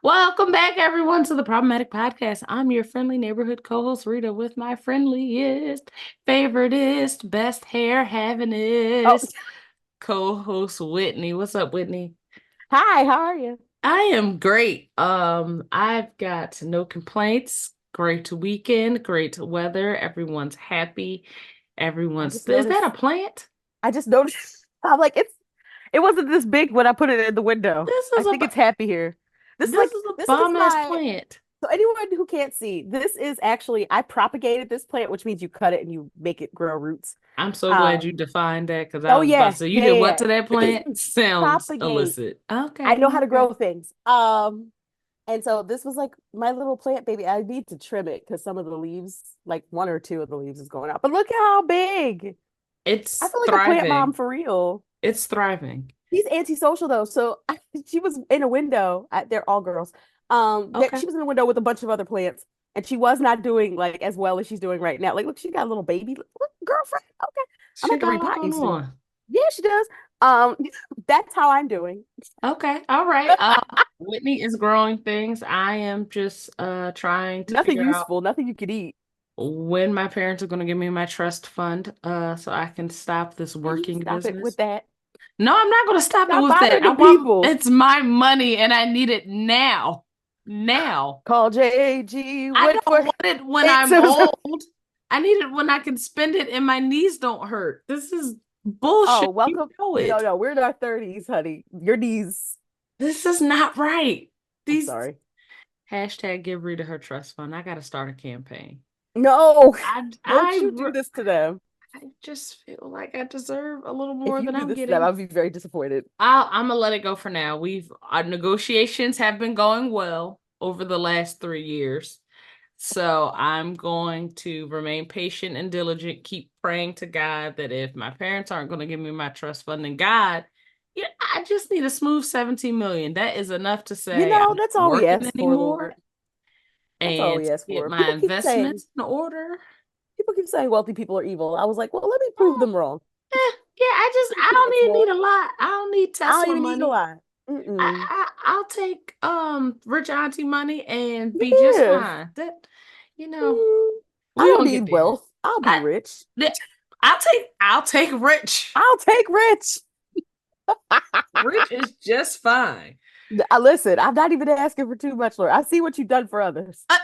Welcome back, everyone, to the Problematic Podcast. I'm your friendly neighborhood co-host, Rita, with my friendliest, favoritist, best hair havingest co-host, Whitney. What's up, Whitney? Hi, how are you? I am great. I've got no complaints. Great weekend, great weather. Everyone's happy. I Everyone's. just Is that noticed. a plant? I just noticed. I'm like, it wasn't this big when I put it in the window. This I is a think it's happy here. this is a This is bomb ass my plant. so anyone who can't see, this is actually I propagated this plant, which means you cut it and you make it grow roots. I'm so glad you Um, defined that because I oh was about to yeah, say you yeah, did what yeah, to that yeah. plant? Sounds Propagate. illicit. I Okay, know how to okay. grow things. And so this was like my little plant baby. I need to trim it because some of the leaves, like one or two of the leaves is going out. But look at how big. I It's feel like a plant mom thriving. for real. It's thriving. She's antisocial though. So she was in a window. They're all girls. That Okay. she was in a window with a bunch of other plants, and she was not doing like as well as she's doing right now. Like, look, she got a little baby. Look, girlfriend. Okay, I'm gonna She have to got a lot repot you going soon. on. Yeah, she does. Um, that's how I'm doing. Okay. All right. Whitney is growing things. I am just trying to Nothing figure out useful. Nothing you could eat. when my parents are going to give me my trust fund so I can stop this Can you working stop it with business. that? No, I'm not going to stop it Stop with that. bothering I the want people. it's my money and I need it now. Now. Call JAG. I Wait don't for want it when eight I'm seven seven. old. I need it when I can spend it and my knees don't hurt. This is bullshit. Oh, You welcome. know No, it. no, we're in our 30s, honey. Your knees. This is not right. I'm These sorry. hashtag give Rita her trust fund. I got to start a campaign. No, I, don't I, you do this to them. I just feel like I deserve a little If more you than do I'm this to them, getting. I'll be very disappointed. I'm gonna let it go for now. Our negotiations have been going well over the last 3 years. So I'm going to remain patient and diligent, keep praying to God that if my parents aren't going to give me my trust fund, then God, yeah, I just need a smooth 17 million. That is enough to say I'm That's not all we working ask anymore for. That's all and we to ask get for. my investments in order. People keep saying wealthy people are evil. I was like, well, let me prove Oh, them wrong. yeah, I Who don't gets even more? need a lot. I don't need I don't Tesla even need a money. lot. Mm-mm. I'll take rich auntie money and be just Yeah. fine. That you know, Mm, I we don't gonna get need there. wealth. I'll be I rich. th- I'll take rich. I'll take rich. Rich is just fine. Listen, I'm not even asking for too much, Lord. I see what you've done for others. Uh,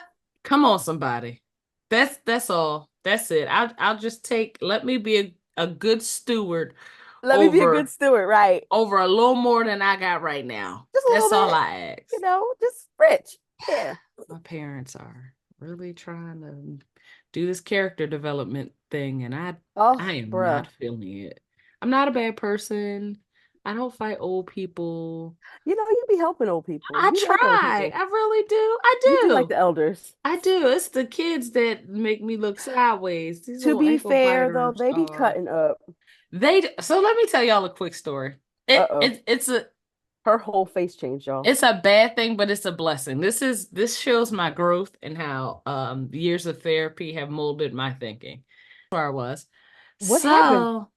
Come on, somebody. That's all. That's it. I'll just take. Let me be a good steward Let me be a good over steward, right? over a little more than I got right now. Just a little That's all bit, I ask. just rich. Yeah. My parents are really trying to do this character development thing, and I Oh, am not bruh. feeling it. I'm not a bad person. I don't fight old people. You be helping old people. I You like old try. people. I really do. I You do like do. the elders. I do. It's the kids that make me look sideways. These To little be ankle fair, though, biters they be are cutting up. so let me tell y'all a quick story. It, Uh-oh. it it's a Her whole face changed, y'all. it's a bad thing, but it's a blessing. This shows my growth and how years of therapy have molded my thinking. Where I was. What happened? So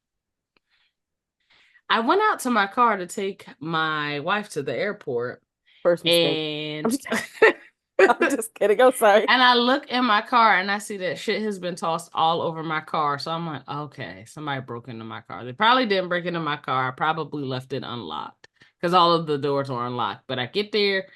I went out to my car to take my wife to the airport First mistake. I'm and just, I'm just kidding. I'm sorry. and I look in my car and I see that shit has been tossed all over my car. So I'm like, okay, somebody broke into my car. They probably didn't break into my car. I probably left it unlocked because all of the doors were unlocked. But I get there,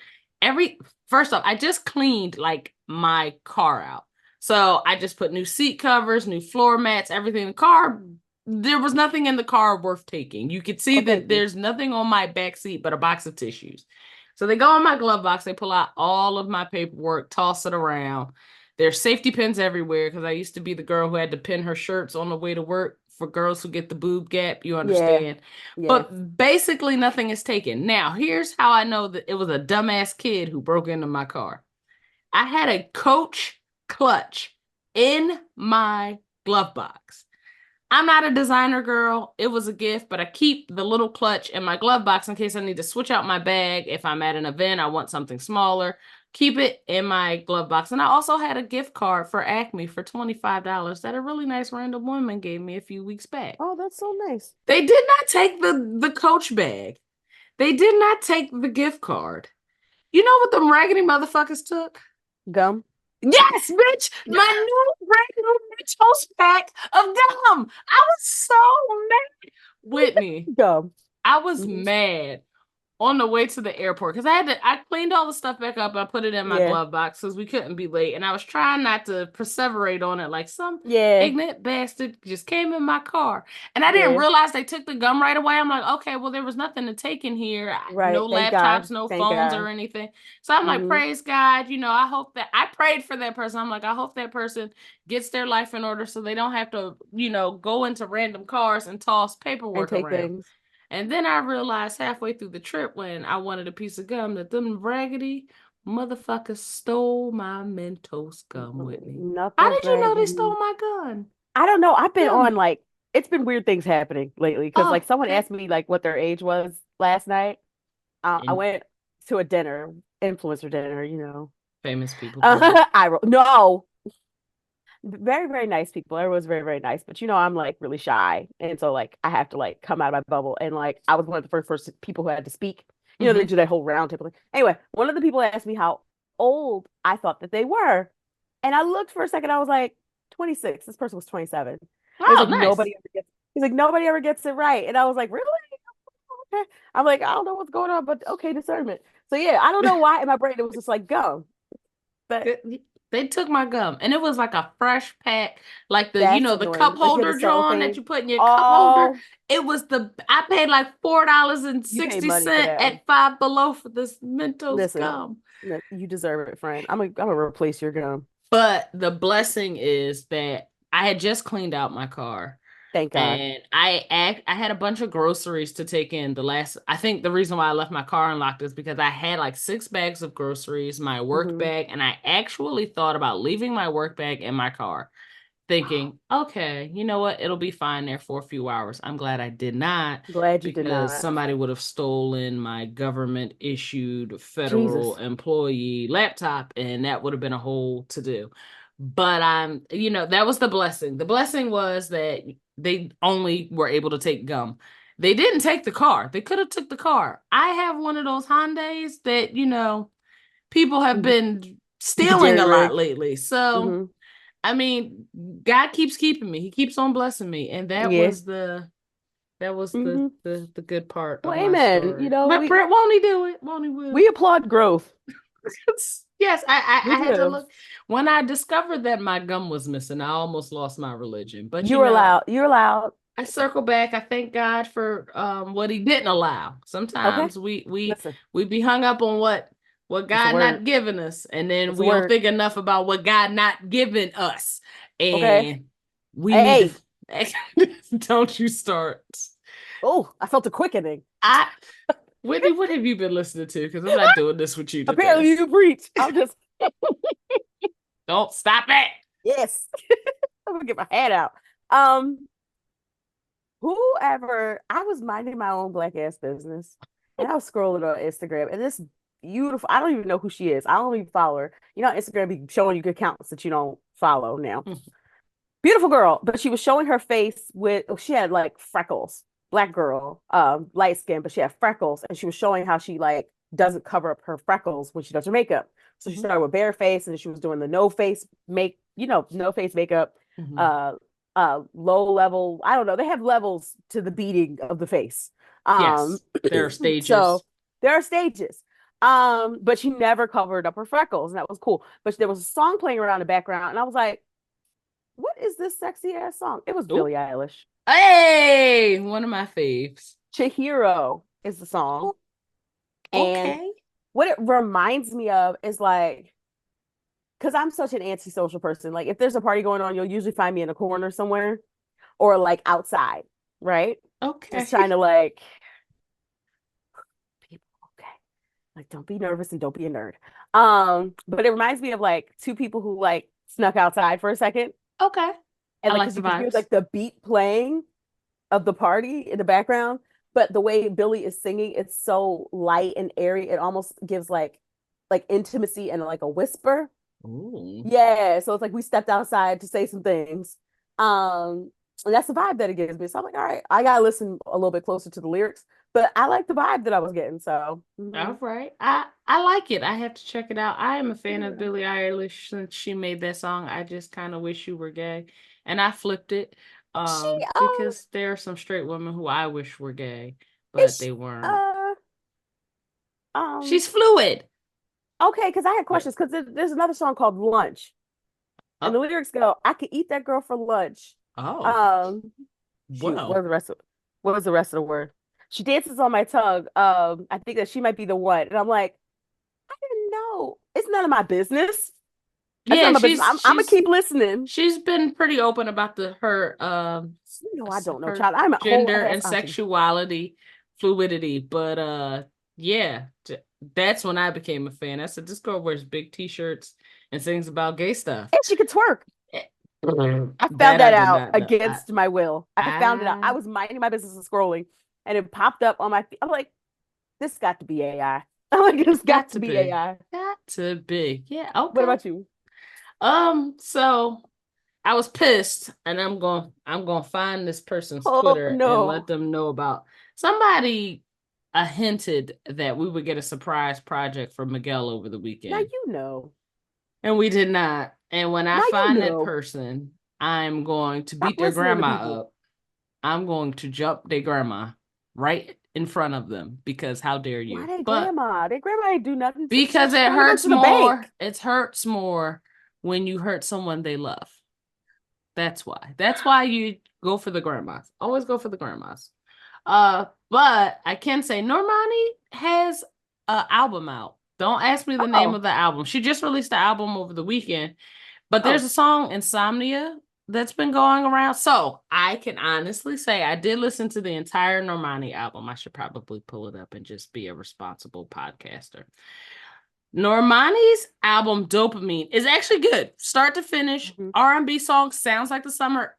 first off, I just cleaned like my car out. So I just put new seat covers, new floor mats, everything in the car. There was nothing in the car worth taking. You could see Oh, that thank you. there's nothing on my back seat but a box of tissues. So they go in my glove box, they pull out all of my paperwork, toss it around. There's safety pins everywhere because I used to be the girl who had to pin her shirts on the way to work for girls who get the boob gap, you Yeah. understand. Yeah. But basically nothing is taken. Now, here's how I know that it was a dumbass kid who broke into my car. I had a Coach clutch in my glove box. I'm not a designer girl. It was a gift, but I keep the little clutch in my glove box in case I need to switch out my bag. If I'm at an event, I want something smaller. Keep it in my glove box. And I also had a gift card for Acme for $25 that a really nice random woman gave me a few weeks back. Oh, that's so nice. They did not take the Coach bag. They did not take the gift card. You know what them raggedy motherfuckers took? Gum. Yes, bitch! My new brand new Mentos pack of gum. I was so mad. Whitney, Gum. I was Mhm. mad on the way to the airport because I cleaned all the stuff back up. I put it in my Yeah. glove box because we couldn't be late. And I was trying not to perseverate on it like some Yeah. ignorant bastard just came in my car. And I didn't Yeah. realize they took the gum right away. I'm like, okay, well, there was nothing to take in here. Right. No Thank God. laptops, no Thank phones or God. anything. So I'm like, Hmm. praise God. I hope that I prayed for that person. I'm like, I hope that person gets their life in order so they don't have to, go into random cars and toss And paperwork take around. things. And then I realized halfway through the trip when I wanted a piece of gum that them raggedy motherfuckers stole my Mentos gum, Whitney. Not How the did you know they raggedy. stole my gun? I don't know. I've been on Gum. like it's been weird things happening lately because like Oh, someone okay. asked me like what their age was last night. I And went to a dinner, influencer dinner, you know. famous people dinner. I wrote no, very very nice people. Everyone's very very nice, but you know I'm like really shy, and so like I have to like come out of my bubble, and like I was one of the first people who had to speak. You know they Mm-hmm. do that whole round table thing. Anyway, one of the people asked me how old I thought that they were, and I looked for a second. I was like 26. This person was 27. And he's Oh, like nice. nobody ever gets. He's like nobody ever gets it right, and I was like really? Okay. I'm like I don't know what's going on, but okay, discernment. So yeah, I don't know why in my brain it was just like gum, but They took my gum and it was like a fresh pack, like that's the cup annoying. Like you had the holder, John, that cellophane. you put in your cup holder. Oh, I paid like $4 and you pay 60 money for cent that one. at Five Below for this Mentos Listen, gum. you deserve it, friend. I'm gonna replace your gum. But the blessing is that I had just cleaned out my car Thank God. and I had a bunch of groceries to take in I think the reason why I left my car unlocked is because I had like 6 bags of groceries, my work Hmm. bag, and I actually thought about leaving my work bag in my car thinking, okay, you know what? It'll be fine there for a few hours. I'm glad I did not Glad you did because not. somebody would have stolen my government issued federal Jesus. employee laptop and that would have been a whole to do. But that was the blessing. The blessing was that they only were able to take gum. They didn't take the car. They could have took the car. I have one of those Hyundais that, people have been stealing a lot Jerry lately. So rig. I mean, God keeps keeping me. He keeps on blessing me, and Yeah. that was Hmm. the good part Well, of my amen. You story. know, But Brett, won't he do it? Won't he will? we applaud growth. Yes, We I had to do. look when I discovered that my gum was missing. I almost lost my religion, but You're allowed. You're allowed. I circle back. I thank God for what He didn't allow. Okay. Sometimes Listen, we be hung up on what it's a God word. not giving us, and then It's a we don't word. think enough about what God not giving us, Okay. and we need Hey. to. Don't you start. Oh, I felt a quickening. I Whitney, what have you been listening to? Because I'm not doing this with you today. Apparently you preach. I'm just Don't stop it. yes. I'm gonna get my head out. Um, whoever I was minding my own black ass business, and I was scrolling on Instagram, and this beautiful. I don't even know who she is. I don't even follow her. You know, Instagram be showing you good accounts that you don't follow now. Beautiful girl, but she was showing her face with. Oh, she had like freckles. Black girl, light skin, but she had freckles, and she was showing how she like doesn't cover up her freckles when she does her makeup. So she Mhm, started with bare face, and then she was doing the no face no face makeup, mhm. uh, low level. I don't know. They have levels to the beating of the face. Um, Yes, there are stages. so there are stages. But she never covered up her freckles, and that was cool. But there was a song playing around in the background, and I was like, "What is this sexy ass song?" It was Billie Oh, Eilish. hey, one of my faves. Chihiro is the song. Oh, And okay. what it reminds me of is like, because I'm such an antisocial person. Like, if there's a party going on, you'll usually find me in a corner somewhere or like outside, right? Just trying Okay. to like, people, okay. Like, don't be nervous and don't be a nerd. But it reminds me of like two people who like snuck outside for a second. Okay. And I like, like because the you could hear vibes. like the beat playing of the party in the background, but the way Billy is singing, it's so light and airy. It almost gives like intimacy and like a whisper. Ooh. Yeah, so it's like we stepped outside to say some things. And that's the vibe that it gives me. So I'm like, all right, I gotta listen a little bit closer to the lyrics, but I like the vibe that I was getting. So All right. I like it. I have to check it out. I am a fan of yeah. Billie Eilish since she made that song. I just kind of wish you were gay. And I flipped it She because there are some straight women who I wish were gay, but is they weren't. uh um She's fluid. okay, because I had But questions because there's another song called Lunch, and uh, the lyrics go, I could eat that girl for lunch. oh, Um, shoot, well. what was the rest of the word? She dances on my tongue. I think that she might be the one. And I'm like, I didn't know. It's none of my business. It's none Yeah, of my business. I'm gonna keep listening. she's been pretty open about the her You know, I don't know, her child. I'm a whole gender ass and auntie. sexuality fluidity, but yeah, that's when I became a fan. I said this girl wears big t-shirts and sings about gay stuff. And she could twerk. Eh, I found That I that did out not know. against my will. I found it out. I I was minding my business and scrolling, and it popped up on my feed. I'm like, this got to be AI. I'm like, this got got to to be be. AI. Got to be. Yeah, What okay. about you? So I was pissed, and I'm going to find this person's Oh Twitter and let no. them know about somebody hinted that we would get a surprise project for Miguel over the Now weekend, you know. and we did not. And when I Now you find that know. person, I'm going to Stop beat their listening to grandma people. up. I'm going to jump their grandma right in front of them because how dare Why you? they But grandma? They grandma ain't do nothing. She because it trying to go hurts to the more, bank. it hurts more when you hurt someone they love. That's why. That's why you go for the grandmas. Always go for the grandmas. But I can say Normani has an album out. Don't ask me the name Oh, of the album. She just released the album over the weekend. But there's oh, a song, Insomnia, that's been going around. So I can honestly say I did listen to the entire Normani album. I should probably pull it up and just be a responsible podcaster. Normani's album Dopamine is actually good. Start to finish. mhm. R&B song sounds like the summer.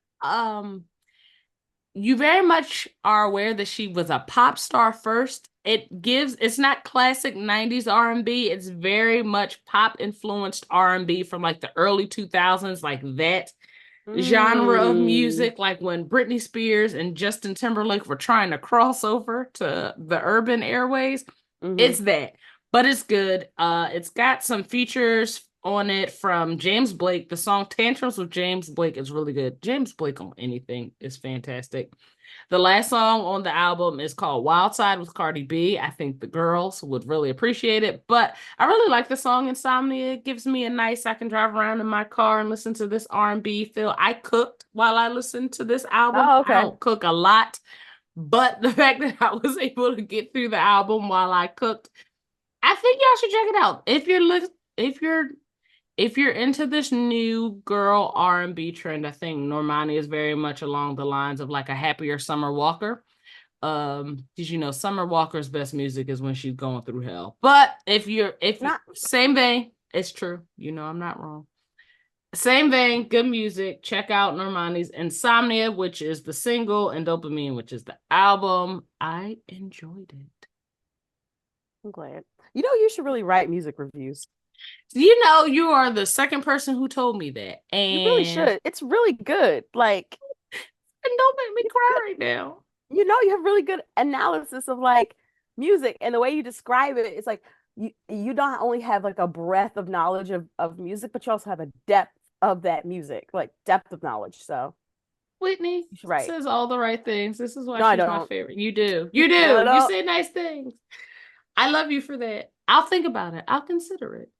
You very much are aware that she was a pop star first. It's not classic 90s R&B. It's very much pop influenced R&B from like the early 2000s, like that genre of Mm, music, like when Britney Spears and Justin Timberlake were trying to cross over to the urban airways. hmm. It's that, but it's good. It's got some features on it from James Blake. The song Tantrums with James Blake is really good. James Blake on anything is fantastic. The last song on the album is called Wild Side with Cardi B. I think the girls would really appreciate it, but I really like the song Insomnia. It gives me a nice, I can drive around in my car and listen to this R&B feel. I cooked while I listened to this album. Oh, I okay. don't cook a lot, but the fact that I was able to get through the album while I cooked, I think y'all should check it out. If you're if you're into this new girl R&B trend, I think Normani is very much along the lines of like a happier Summer Walker. Did you know Summer Walker's best music is when she's going through hell? But if you Not same vein, it's true. You know I'm not wrong. Same vein, good music. Check out Normani's Insomnia, which is the single, and Dopamine, which is the album. I enjoyed it. I'm glad. You know, you should really write music reviews. You know, you are the second person who told me that. You really should. It's really good. Like, And don't make me it's cry good. right now. You know, you have really good analysis of like music and the way you describe it. It's like you don't only have like a breadth of knowledge of music, but you also have a depth of that music, like depth of knowledge. So Whitney you should write. says all the right things. This is why No, I she's my don't. favorite. You do. You No, I do. You don't. say nice things. I love you for that. I'll think about it. I'll consider it.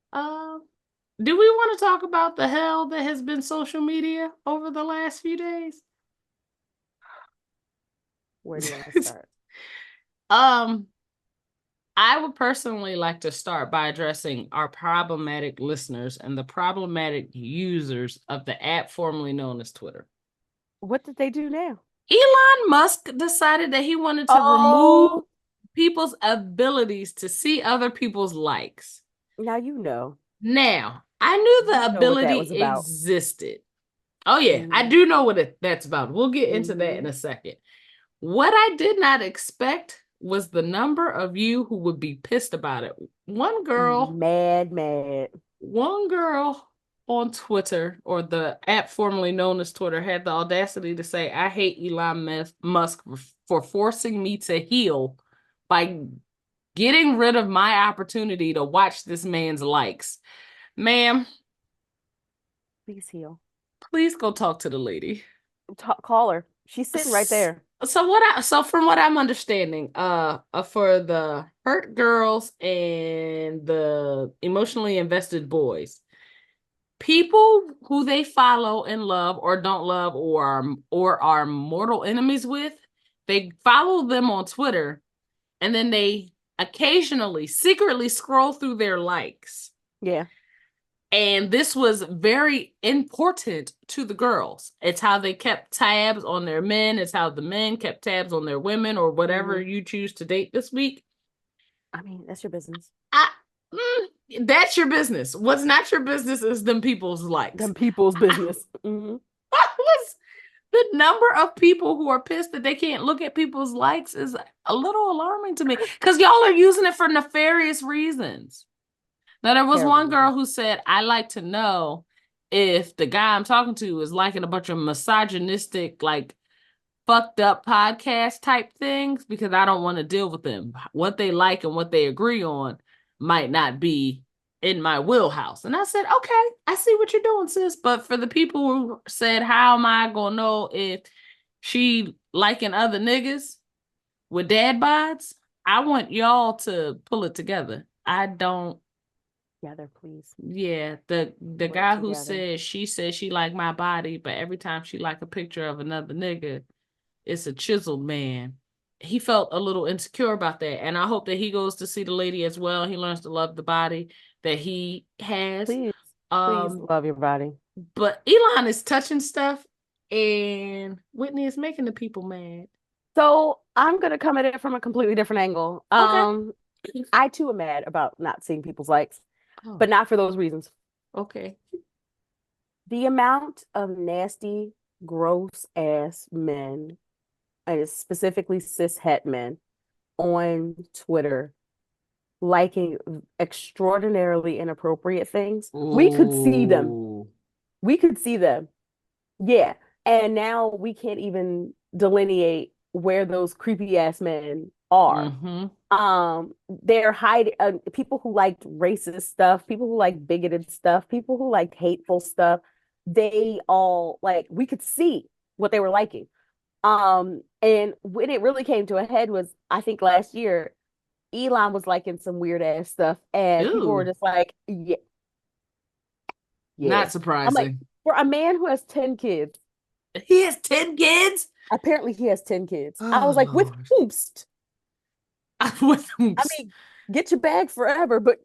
Do we want to talk about the hell that has been social media over the last few days? Where do you want to start? um, I would personally like to start by addressing our problematic listeners and the problematic users of the app formerly known as Twitter. What did they do now? Elon Musk decided that he wanted to remove Oh, people's abilities to see other people's likes. now you know. Now, I knew You the know what that was ability about. existed. Oh yeah, I Mm, do know what that's about. We'll get into that in hmm a second. What I did not expect was the number of you who would be pissed about it. One girl, Mad, mad. one girl on Twitter, or the app formerly known as Twitter, had the audacity to say, "I hate Elon Musk for forcing me to heal by getting rid of my opportunity to watch this man's likes." Ma'am, Please heal. please go talk to the lady. Call her. She's sitting right there. So from what I'm understanding, for the hurt girls and the emotionally invested boys, people who they follow and love or don't love or are mortal enemies with, they follow them on Twitter and then they occasionally secretly scroll through their likes. Yeah. And this was very important to the girls. It's how they kept tabs on their men. It's how the men kept tabs on their women or whatever hmm you choose to date this week. I mean, that's your business. I, that's your business. What's not your business is them people's likes. Them people's I, business. I was the number of people who are pissed that they can't look at people's likes is a little alarming to me because y'all are using it for nefarious reasons. Now, there was Terrible one girl reasons. who said, I like to know if the guy I'm talking to is liking a bunch of misogynistic, like fucked up podcast type things because I don't want to deal with them. What they like and what they agree on might not be in my wheelhouse. And I said, okay, I see what you're doing, sis. But for the people who said, how am I going to know if she liking other niggas with dad bods? I want y'all to pull it together. I don't. Together, please. Yeah, the Pull it guy who together. said she said she liked my body, but every time she like a picture of another nigga, it's a chiseled man. He felt a little insecure about that, and I hope that he goes to see the lady as well. He learns to love the body that he has. Please, please Um, love your body. but Elon is touching stuff, and Whitney is making the people mad. So I'm gonna come at it from a completely different angle. Okay. I too am mad about not seeing people's likes, Oh, but not for those reasons. okay. The amount of nasty, gross ass men, and specifically cis het men on Twitter liking extraordinarily inappropriate things. We could see them. Ooh. We could see them. Yeah. And now we can't even delineate where those creepy ass men are. Mm-hmm. They're hiding people who liked racist stuff, people who like bigoted stuff, people who like hateful stuff. They all like we could see what they were liking. And when it really came to a head was I think last year, Elon was liking some weird ass stuff, and people were Ooh. just like, yeah, yeah. Not I'm like, surprising. for a man who has 10 kids, He has 10 kids? apparently he has 10 kids. I was Oh, like, with Lord. whomst? With I oops. mean, get your bag forever, but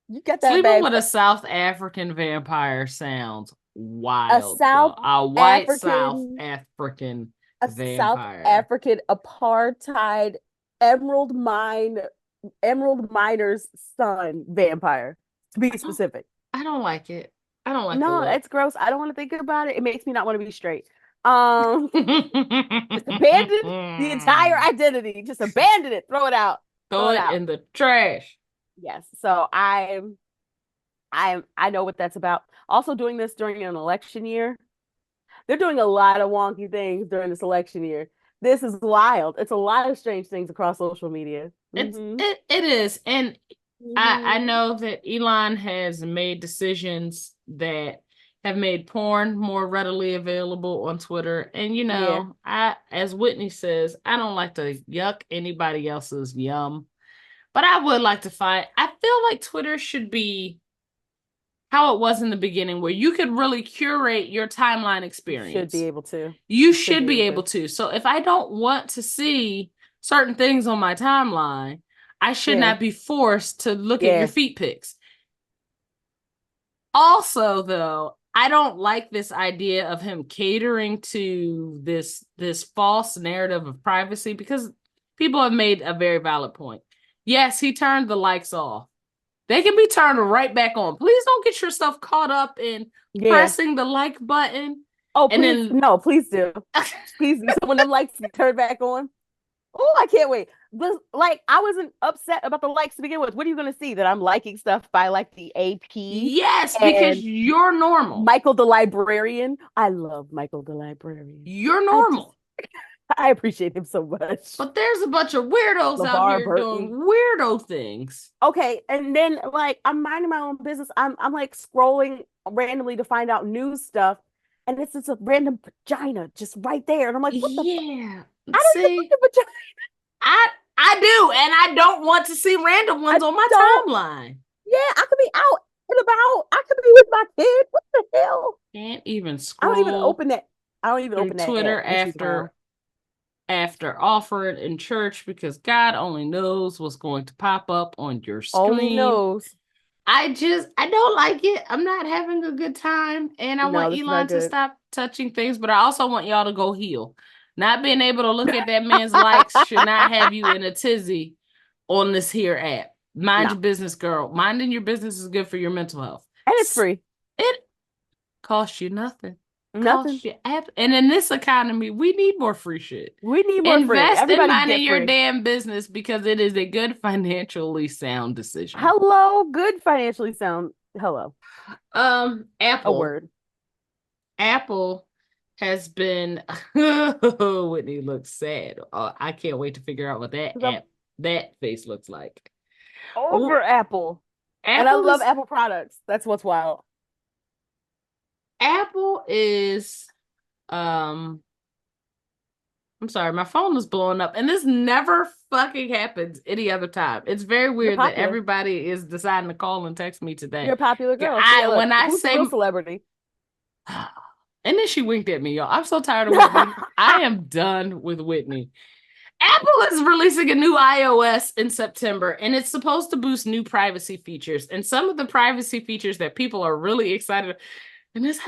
you got that Sleeping bag with a for South African vampire sounds a wild, South though. A white South African, African a South vampire. African apartheid emerald mine, emerald miner's son vampire, to be I don't specific. I don't like it. I don't like the No, look. it's gross. I don't want to think about it. It makes me not want to be straight. Um, just abandon the entire identity. Just abandon it. Throw it out. Throw Throw it it out. in the trash. Yes. So I know what that's about. Also doing this during an election year. They're doing a lot of wonky things during this election year. This is wild. It's a lot of strange things across social media. It is. And I Hmm know that Elon has made decisions that have made porn more readily available on Twitter. And Yeah. I as Whitney says, I don't like to yuck anybody else's yum, but I would like to find I feel like Twitter should be how it was in the beginning where you could really curate your timeline You should be experience. able to. You You should should be be able able to. to. So if I don't want to see certain things on my timeline, I should Yeah. not be forced to look at your Yeah. feet pics. Also, though, I don't like this idea of him catering to this false narrative of privacy because people have made a very valid point. Yes, he turned the likes off. They can be turned right back on. Please don't get yourself caught up in Yeah. pressing the like button Oh, and please, then no, please do. Please do. So when them lights get turned back on, oh, I can't wait. But like, I wasn't upset about the likes to begin with. What are you going to see? That I'm liking stuff by like the AP yes, because and you're normal. Michael the librarian. I love Michael the librarian. You're I just, normal. I appreciate him so much. But there's a bunch of weirdos out LeVar here doing Burton. weirdo things. Okay, and then like I'm minding my own business. I'm like scrolling randomly to find out news stuff, and it's just a random vagina just right there, and I'm like, what the fuck? Yeah. I don't even See, look at vagina. I I do, and I don't want to see random I ones on my don't. timeline. Yeah, I could be out and about. I could be with my kid. What the hell? Can't even I don't even scroll open that. I don't even through open that app Twitter when she's around. after offering in church because God only knows what's going to pop up on your Only screen. knows. I don't like it. I'm not having a good time. And I No, want this is not Elon to good. stop touching things, but I also want y'all to go heal. Not being able to look at that man's likes should not have you in a tizzy on this here app. Mind No, your business, girl. Minding your business is good for your mental health. and it's free. It costs you nothing. Nothing. Costs you and in this economy, we need more free shit. We need more free. Invest in Everybody minding get your free. damn business because it is a good financially sound decision. Hello, good financially sound. Hello, a Apple. word. Apple has been Whitney looks sad. I can't wait to figure out what Because I'm that face looks like. over Oh, Apple, and I Apple love is Apple products. That's what's wild. Apple is um I'm sorry, my phone is blowing up, and this never fucking happens any other time. It's very You're weird that popular. everybody is deciding to call and text me You're today. a popular girl. So yeah, I look, when I who's the say real celebrity? and then she winked at me, y'all. I'm so tired of Whitney. I am done with Whitney. Apple is releasing a new iOS in September, and it's supposed to boost new privacy features. And some of the privacy features that people are really excited, and this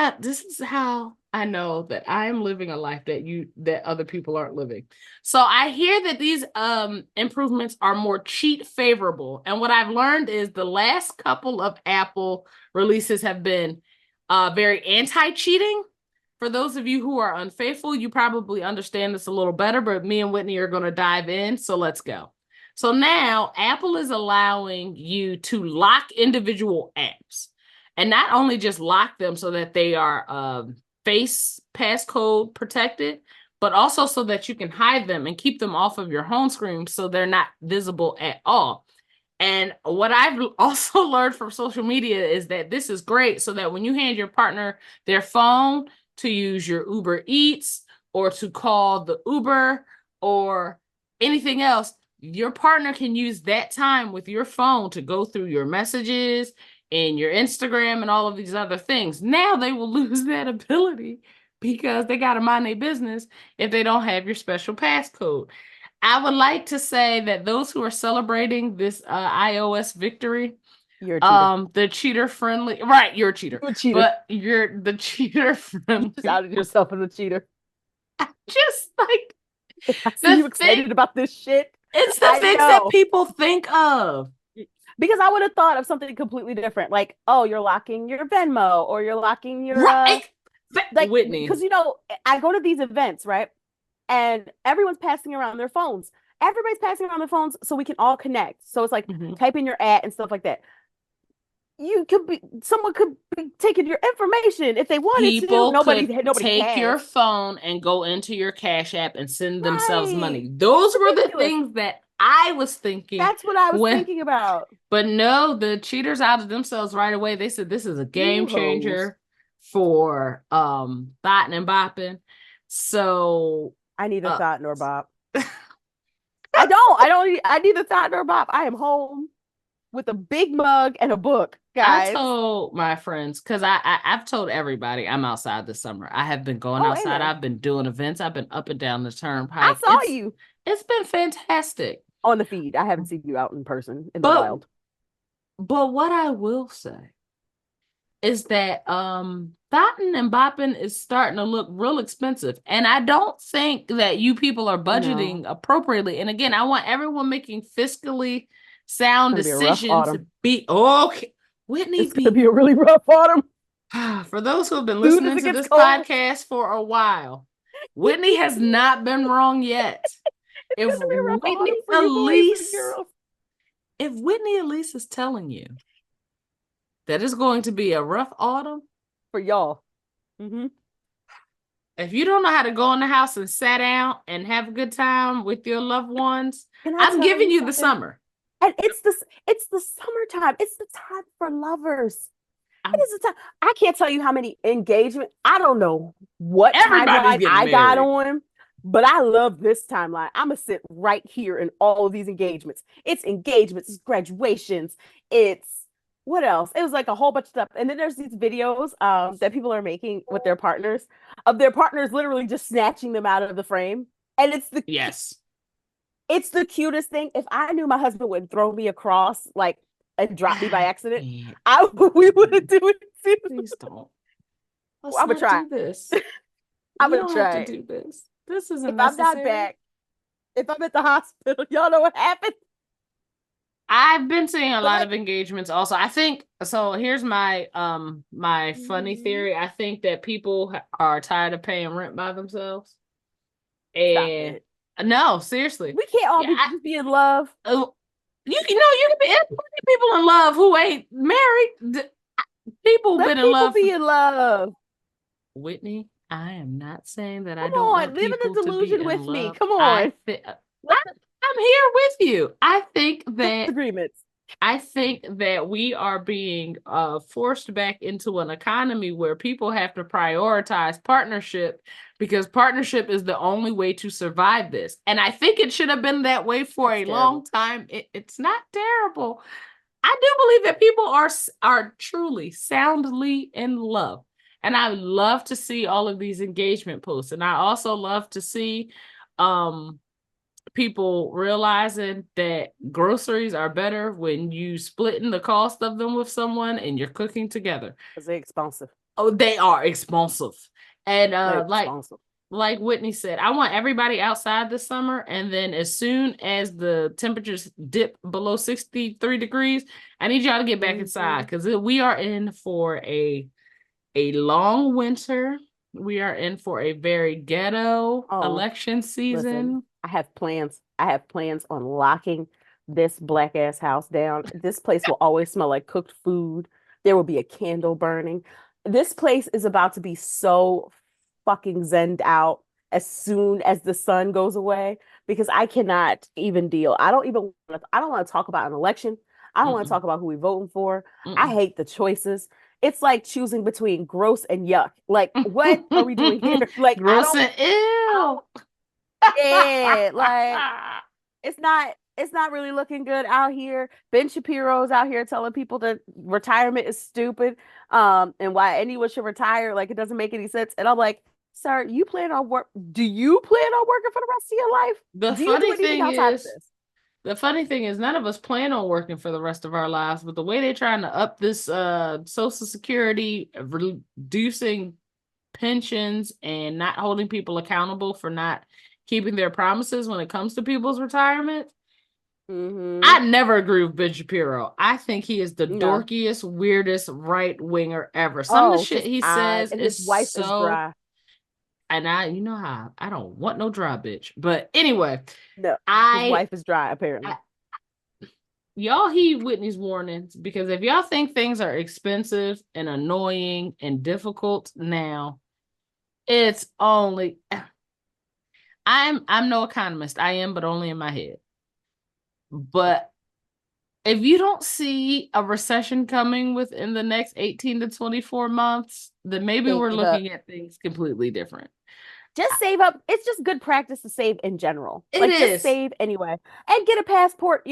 is how I know that I am living a life that other people aren't living. So I hear that these improvements are more cheat favorable. And what I've learned is the last couple of Apple releases have been very anti-cheating. For those of you who are unfaithful, you probably understand this a little better, but me and Whitney are going to dive in. So let's go. So now Apple is allowing you to lock individual apps and not only just lock them so that they are face passcode protected, but also so that you can hide them and keep them off of your home screen so they're not visible at all. And what I've also learned from social media is that this is great so that when you hand your partner their phone to use your Uber Eats or to call the Uber or anything else, your partner can use that time with your phone to go through your messages and your Instagram and all of these other things. Now they will lose that ability because they got to mind their business if they don't have your special passcode. I would like to say that those who are celebrating this iOS victory, You're a cheater. the cheater friendly, right? You're a cheater, You're a cheater. but you're the cheater You just friendly. outed yourself as a cheater. Just like I see the you thing, excited about this shit. it's the I things that know. people think of. Because I would have thought of something completely different. Like, oh, you're locking your Venmo or you're locking your Right, like Whitney. because I go to these events, right? And everyone's passing around their phones. Everybody's passing around their phones so we can all connect. So it's like Mhm. type in your ad and stuff like that. Someone could be taking your information if they wanted to. People Nobody could nobody take your has. phone and go into your Cash App and send themselves Right. money. It's Those were the ridiculous. things that I was thinking That's what I was when, thinking about. but no, the cheaters outed themselves right away. They said this is a game You hoes. changer for botting and bopping. So I need a uh thought nor bop. I need a thought nor bop. I am home with a big mug and a book, I guys. told my friends because I've told everybody I'm outside this summer. I have been going Oh, outside. amen. I've been doing events. I've been up and down the I turnpike. saw you It's been fantastic. on the feed. I haven't seen you out in person in the But wild. but what I will say is that Thotton and Boppin is starting to look real expensive. And I don't think that you people are budgeting No. appropriately. And again, I want everyone making fiscally It's sound gonna be a rough decisions autumn. be okay. Whitney It's gonna be be a really rough autumn. for those who have been Soon as listening it to gets this cold, podcast for a while, Whitney has it's not been wrong yet. If gonna be a rough Whitney autumn for you boys and Elise, girls. if Whitney Elise is telling you that it's going to be a rough autumn, For y'all. Mm-hmm. if you don't know how to go in the house and sit down and have a good time with your loved ones, Can I I'm tell giving you you the something? summer. And it's the summertime. It's the time for lovers. It I'm, is the time. I can't tell you how many engagement. I don't know what everybody's timeline getting I got married. on, but I love this timeline. I'm gonna sit right here in all of these engagements, it's graduations, it's what else? It was like a whole bunch of stuff. And then there's these videos that people are making with their partners, of their partners literally just snatching them out of the frame. And Yes. it's the cutest thing. If I knew my husband would throw me across like and drop me by I accident, can't. we would do it too. Please don't. Let's I'm gonna not try. do this. I'm We gonna don't have to try. do this. This isn't If I'm not necessary. back, if I'm at the hospital, y'all know what happened. I've been seeing a But lot like, of engagements also. I think so here's my my funny mhm, theory. I think that people are tired of paying rent by themselves. stop And it. no, seriously. We can't all Yeah, be just be in love. you can know you can be there's plenty of people in love who ain't married. People who've Let been in people love for be in love. Whitney. I am not saying that I Come don't on, want live in people the to be delusion in with me. love. Come on. Let the I'm here with you. disagreements. I think that we are being forced back into an economy where people have to prioritize partnership because partnership is the only way to survive this. And I think it should have been that way for That's a long terrible. time. It's not terrible. I do believe that people are truly soundly in love. And I love to see all of these engagement posts. And I also love to see um people realizing that groceries are better when you splitting the cost of them with someone and you're cooking together. Because they're expensive. Oh, they are expensive. And They're like expensive. Whitney said, I want everybody outside this summer, and then as soon as the temperatures dip below 63 degrees, I need y'all to get back inside Hmm. because we are in for a long winter. We are in for a very ghetto Oh, election listen, season. I have plans. I have plans on locking this black ass house down. This place will always smell like cooked food. There will be a candle burning. This place is about to be so fucking zenned out as soon as the sun goes away because I cannot even deal. I don't want to talk about an election. I don't want to Mm-mm, talk about who we're voting for. I mm-mm. hate the choices. It's like choosing between gross and yuck. Like, what are we doing here? Like, Gross and I ill. don't yeah, like it's not really looking good out here. Ben Shapiro's out here telling people that retirement is stupid, and why anyone should retire, like it doesn't make any sense. And I'm like, sir, you plan on work? Do you plan on working for the rest of your life? The Do you do funny anything thing outside of is, this? the funny thing is none of us plan on working for the rest of our lives, but the way they're trying to up this social security, reducing pensions and not holding people accountable for not keeping their promises when it comes to people's retirement. Mm-hmm. I never agree with Ben Shapiro. I think he is the No. dorkiest, weirdest right winger ever. Some of the Oh, shit just he odd. says And his is wife is so, dry. and you know how I don't want no dry bitch. But anyway, No, his I, wife is dry, I apparently. y'all heed Whitney's warnings because if y'all think things are expensive and annoying and difficult now, it's only I'm no economist. I am, but only in my head. But if you don't see a recession coming within the next 18 to 24 months, then maybe we're Save up. looking at things completely different. Just save up. It's just good practice to save in general. It Like just is save anyway. And get a passport,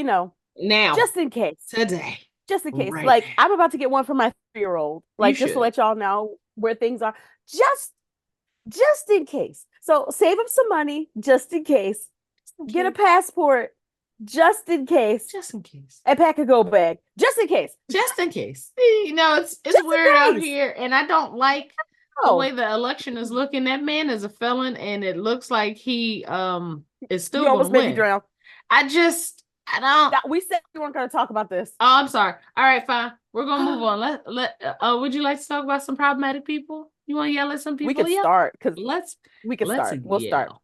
now, just in case. today, Just in case. right Like now. I'm about to get one for my 3-year old. You Like just to should. let y'all know where things are. Just just in case. So save up some money just in case. Just in Get a case. passport just in case. Just in case. And pack a go bag just in case. Just in case. It's Just weird in out case. here, and I don't like the way Oh, the election is looking. That man is a felon, and it looks like he is you still gonna almost made me win. drown. I just I don't. We said we weren't going to talk about this. Oh, I'm sorry. All right, fine. We're gonna move on. Would you like to talk about some problematic people? You want to yell at some We people? could Yeah. start because Let's we could let's start. We'll start. yell.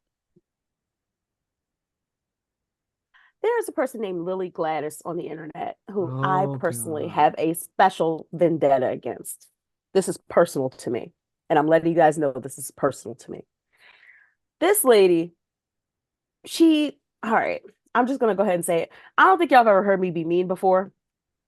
There is a person named Lily Gladys on the internet who I Oh personally God. have a special vendetta against. This is personal to me. And I'm letting you guys know this is personal to me. This lady, all right, I'm just going to go ahead and say it. I don't think y'all have ever heard me be mean before.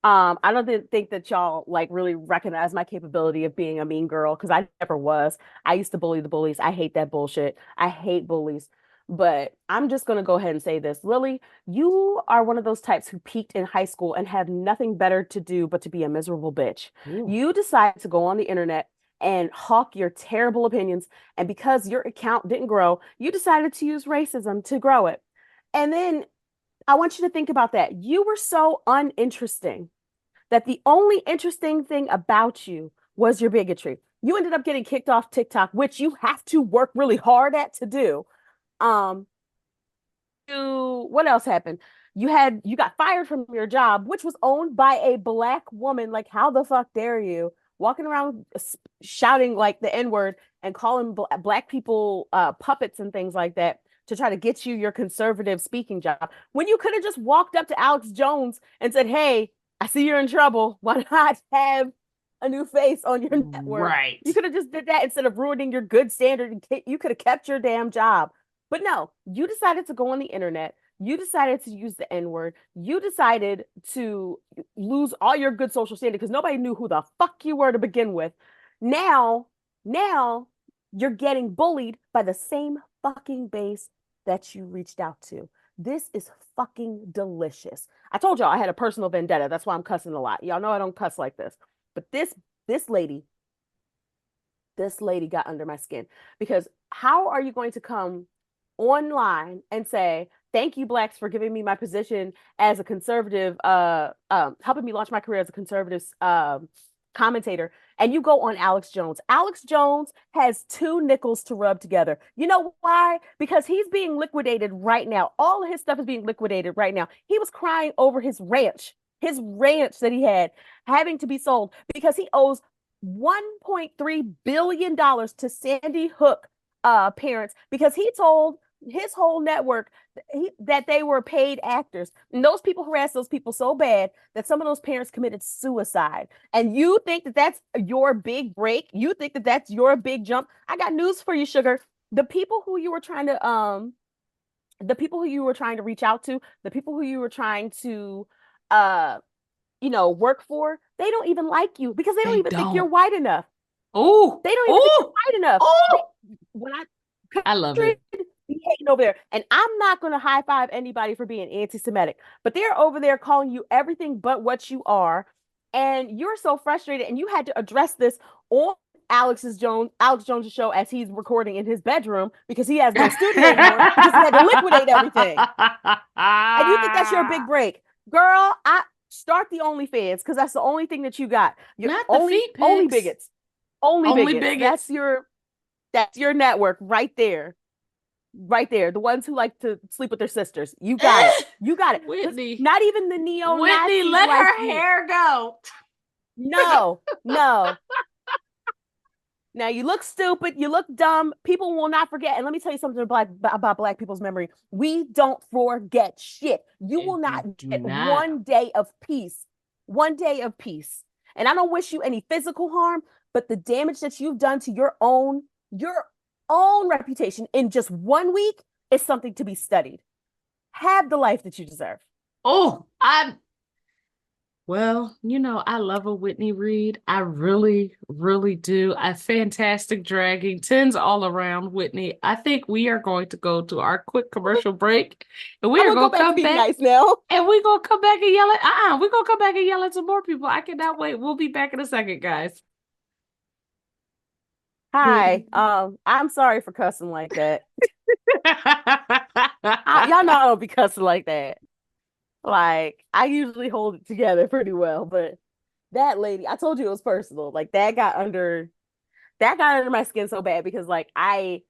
I don't think that y'all like really recognize my capability of being a mean girl because I never was. I used to bully the bullies. I hate that bullshit. I hate bullies. But I'm just gonna go ahead and say this. Lily, you are one of those types who peaked in high school and have nothing better to do but to be a miserable bitch. Ooh. You decided to go on the internet and hawk your terrible opinions, and because your account didn't grow, you decided to use racism to grow it. And then I want you to think about that. You were so uninteresting that the only interesting thing about you was your bigotry. You ended up getting kicked off TikTok, which you have to work really hard at to do. Um, what else happened? You got fired from your job, which was owned by a black woman. Like, how the fuck dare you? Walking around shouting like the N-word and calling black people puppets and things like that to try to get you your conservative speaking job. When you could have just walked up to Alex Jones and said, "Hey, I see you're in trouble. Why not have a new face on your network?" Right. You could have just did that instead of ruining your good standard. You could have kept your damn job. But no, you decided to go on the internet. You decided to use the N word. You decided to lose all your good social standing because nobody knew who the fuck you were to begin with. Now, now you're getting bullied by the same fucking base that you reached out to. This is fucking delicious. I told y'all I had a personal vendetta. That's why I'm cussing a lot. Y'all know I don't cuss like this. But this lady, this lady got under my skin because how are you going to come online and say, "Thank you, blacks, for giving me my position as a conservative, helping me launch my career as a conservative commentator," and you go on Alex Jones. Alex Jones has two nickels to rub together. You know why? Because he's being liquidated right now. All of his stuff is being liquidated right now. He was crying over his ranch that he had having to be sold because he owes $1.3 billion to Sandy Hook parents because he told his whole network that they were paid actors. And those people harassed those people so bad that some of those parents committed suicide. And you think that that's your big break? You think that that's your big jump? I got news for you, sugar. The people who you were trying to reach out to, the people who you were trying to uh work for, they don't even like you because they don't They even think you're don't. white enough. Oh, They don't even think you're oh, white enough. oh. When I I love country it. be hating over there, and I'm not going to high five anybody for being anti-Semitic, but they're over there calling you everything but what you are, and you're so frustrated, and you had to address this on Alex Jones' show as he's recording in his bedroom because he has no studio anymore because he had to liquidate everything. And you think that's your big break, girl? I start the OnlyFans because that's the only thing that you got. You're Not the only feet only pics. bigots, only Only bigots. bigots. That's your network right there. Right there. The ones who like to sleep with their sisters. You got it. Eh, You got it. Whitney. Not even the Whitney, neo-Nazis let like her you. hair go. No, no. Now you look stupid, you look dumb. People will not forget. And let me tell you something about black people's memory. We don't forget shit. You will And we not do get not. one day of peace. One day of peace. And I don't wish you any physical harm, but the damage that you've done to your own reputation in just 1 week is something to be studied. Have the life that you deserve. Oh, well, I love a Whitney Reed. I really, really do. A fantastic dragging, tens all around, Whitney. I think we are going to go to our quick commercial break and we I'm are gonna go going to back to come being back nice now. and we're going to come back and yell we're going to come back and yell at some more people. I cannot wait. We'll be back in a second, guys. Hi. I'm sorry for cussing like that. Y'all know I don't be cussing like that. Like I usually hold it together pretty well, but that lady, I told you it was personal. Like that got under my skin so bad because like I've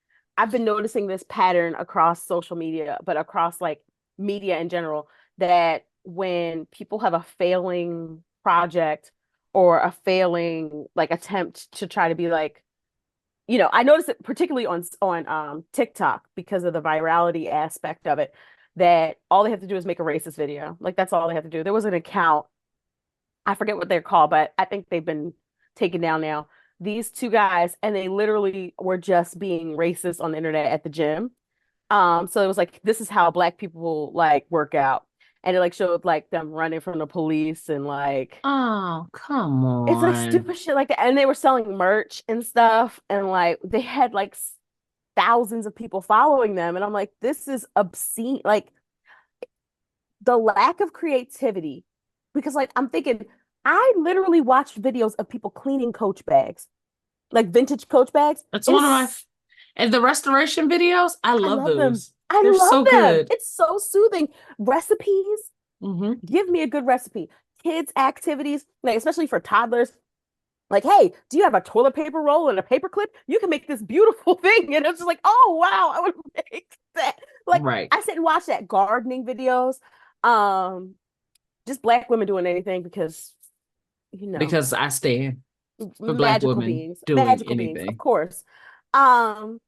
been noticing this pattern across social media, but across like media in general, that when people have a failing project or a failing like attempt to try to be like, I noticed it particularly on TikTok because of the virality aspect of it, that all they have to do is make a racist video. Like that's all they have to do. There was an account, I forget what they're called, but I think they've been taken down now. These two guys, and they literally were just being racist on the internet at the gym. So it was like, this is how black people like work out. And it like showed like them running from the police and like Oh, come it's like on. stupid shit like that. And they were selling merch and stuff, and like they had like thousands of people following them. And I'm like, this is obscene. Like the lack of creativity, because like I'm thinking, I literally watched videos of people cleaning Coach bags, like vintage Coach bags. It's It one of my is, and the restoration videos, I I love love them. those. I They're so love them. good. It's so soothing. Recipes, Hmm. give me a good recipe. Kids' activities, like especially for toddlers, like, hey, do you have a toilet paper roll and a paper clip? You can make this beautiful thing. And it's just like, oh wow, I would make that. Like Right. I sit and watch that gardening videos. Um, just black women doing anything because, you know, Because I stand for black magical women beings, doing magical beings, of anything. course. Um,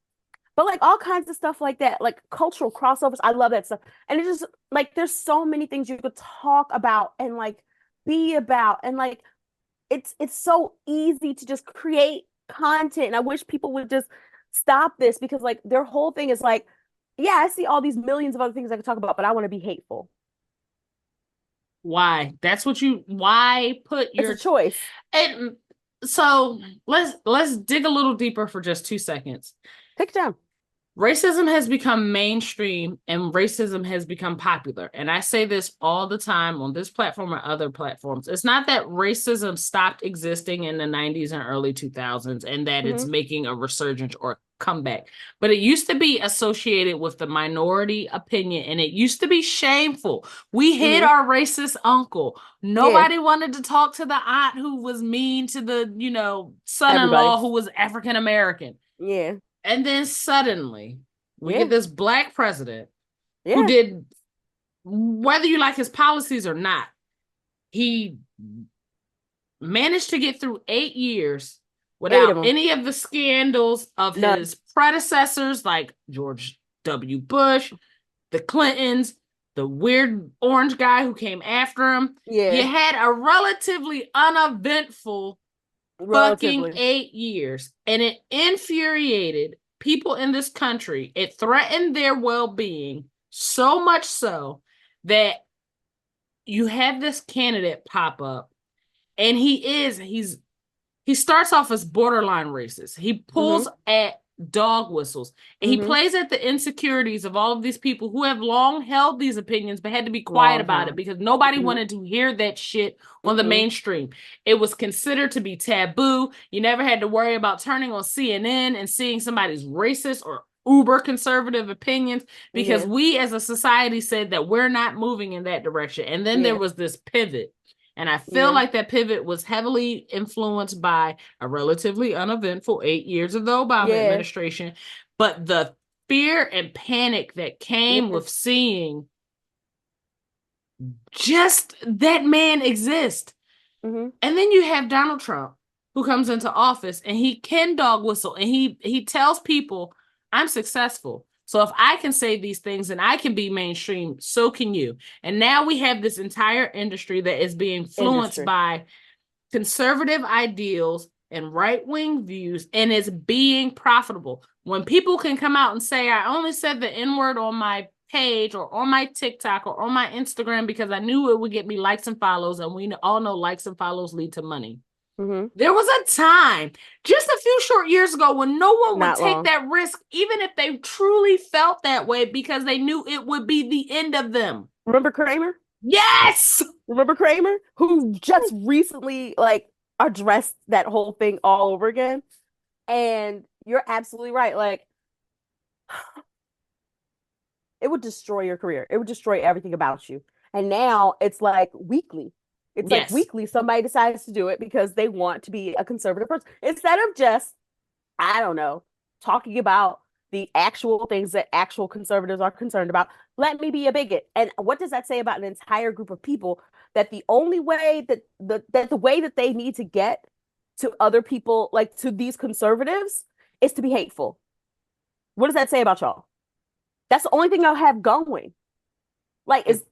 but like all kinds of stuff like that, like cultural crossovers, I love that stuff. And it's just like there's so many things you could talk about and like be about, and like it's so easy to just create content. And I wish people would just stop this, because like their whole thing is like, yeah, I see all these millions of other things I could talk about, but I want to be hateful. Why? Why put It's a your choice. and so let's dig a little deeper for just 2 seconds. Take it down. Racism has become mainstream and racism has become popular. And I say this all the time on this platform or other platforms. It's not that racism stopped existing in the 90s and early 2000s and that it's Hmm. making a resurgence or comeback, but it used to be associated with the minority opinion and it used to be shameful. We hid Hmm. our racist uncle. Yeah. Nobody wanted to talk to the aunt who was mean to the, Everybody. son-in-law who was African American. Yeah. And then suddenly we get Yeah. this black president who Yeah. did, whether you like his policies or not, he managed to get through 8 years Eight without of them. any of the scandals of None. his predecessors, like George W. Bush, the Clintons, the weird orange guy who came after him. You Yeah. had a relatively uneventful fucking Relatively. 8 years. And it infuriated people in this country. It threatened their well being so much so that you have this candidate pop up and he starts off as borderline racist. He Hmm. pulls at dog whistles and he Hmm. plays at the insecurities of all of these people who have long held these opinions but had to be quiet Long about it time. because nobody Hmm. wanted to hear that shit on the Hmm. mainstream. It was considered to be taboo. You never had to worry about turning on CNN and seeing somebody's racist or uber conservative opinions because Yeah. we as a society said that we're not moving in that direction. And then there Yeah. was this pivot. And I feel Yeah. like that pivot was heavily influenced by a relatively uneventful 8 years of the Obama Yeah. administration. But the fear and panic that came Yeah. with seeing just that man exist. Hmm. And then you have Donald Trump who comes into office and he can dog whistle and he tells people, I'm successful. So if I can say these things and I can be mainstream, so can you. And now we have this entire industry that is being influenced Industry. by conservative ideals and right wing views and it's being profitable. When people can come out and say, I only said the N word on my page or on my TikTok or on my Instagram because I knew it would get me likes and follows, and we all know likes and follows lead to money. Hmm. There was a time just a few short years ago when no one would Not take long. that risk, even if they truly felt that way, because they knew it would be the end of them. Remember Kramer? Yes. Remember Kramer? Who just recently like addressed that whole thing all over again. And you're absolutely right. Like it would destroy your career. It would destroy everything about you. And now it's like weekly. It's like Yes. weekly somebody decides to do it because they want to be a conservative person instead of just, I don't know, talking about the actual things that actual conservatives are concerned about. let me be a bigot. And what does that say about an entire group of people that the only way that the way that they need to get to other people, like to these conservatives, is to be hateful? What does that say about y'all? That's the only thing y'all have going. Like, It, is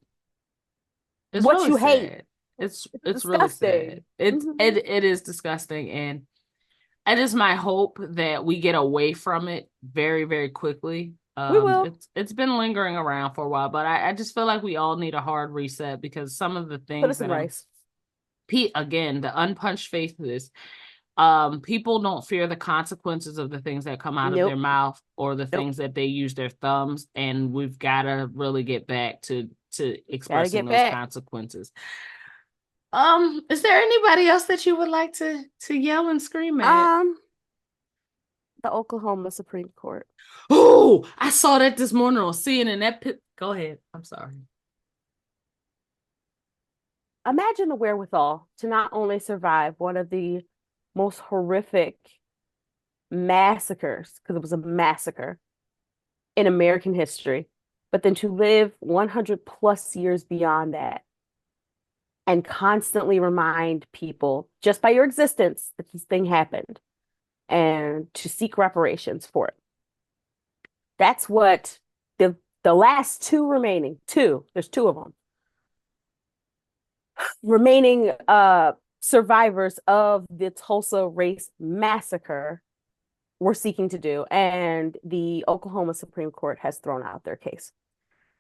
it's what really you hate. sad. It's It's really disgusting. sad. It Mm-hmm. it it is disgusting, and it is my hope that we get away from it very, very quickly. We will It's been lingering around for a while, but I just feel like we all need a hard reset because some of the put things us in that I'm rice. again, the unpunched faces, people don't fear the consequences of the things that come out of their Nope. mouth or the Nope. things that they use their thumbs, and we've got to really get back to Gotta expressing get those back. consequences. Is there anybody else that you would like to yell and scream at? Um, the Oklahoma Supreme Court. Oh, I saw that this morning on CNN. Go ahead. I'm sorry. Imagine the wherewithal to not only survive one of the most horrific massacres, because it was a massacre in American history, but then to live 100 plus years beyond that and constantly remind people just by your existence that this thing happened and to seek reparations for it. That's what the last two remaining, two, there's two of them, remaining survivors of the Tulsa race massacre were seeking to do. And the Oklahoma Supreme Court has thrown out their case.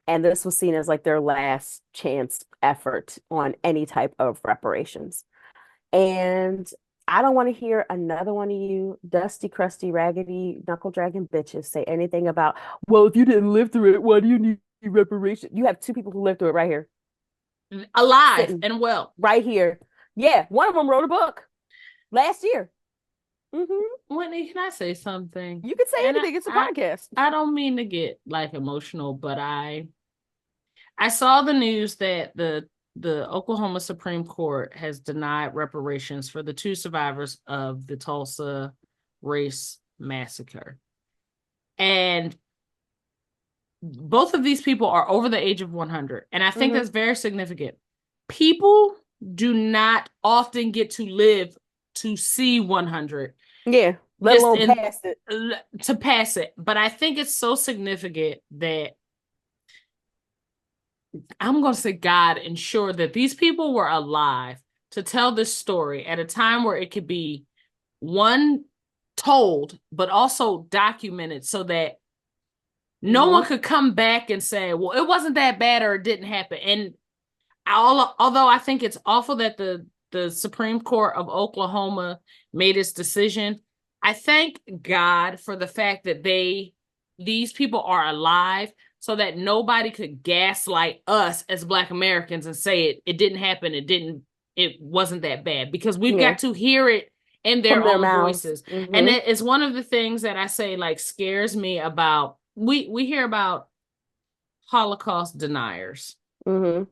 And this was seen as like their last chance effort on any type of reparations. And I don't want to hear another one of you dusty, crusty, raggedy, knuckle dragging bitches say anything about, well, if you didn't live through it, why do you need reparations? You have two people who lived through it right here, Alive sitting and well. right here. Yeah, one of them wrote a book last year. Hmm. Whitney, can I say something? You can say And anything. It's a podcast. I don't mean to get like emotional, but I saw the news that the Oklahoma Supreme Court has denied reparations for the two survivors of the Tulsa race massacre. And both of these people are over the age of 100. And I think Hmm. that's very significant. People do not often get to live to see 100 Yeah, let just alone in past it. to pass it. But I think it's so significant that I'm going to say God ensured that these people were alive to tell this story at a time where it could be one told, but also documented so that no Hmm. one could come back and say, well, it wasn't that bad or it didn't happen. And although I think it's awful that the Supreme Court of Oklahoma made its decision, I thank God for the fact that these people are alive so that nobody could gaslight us as Black Americans and say it didn't happen, it wasn't that bad because we've Yeah, got to hear it in their from their own mouths. voices. And Hmm. that is one of the things that I say like scares me about we hear about Holocaust deniers Hmm.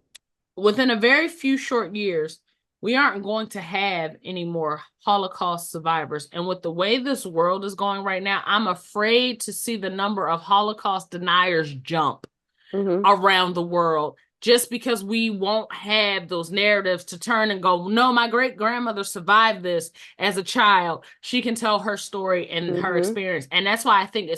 within a very few short years, we aren't going to have any more Holocaust survivors. And with the way this world is going right now, I'm afraid to see the number of Holocaust deniers jump Hmm. around the world just because we won't have those narratives to turn and go, no, my great grandmother survived this as a child. She can tell her story and her Hmm. experience. And that's why I think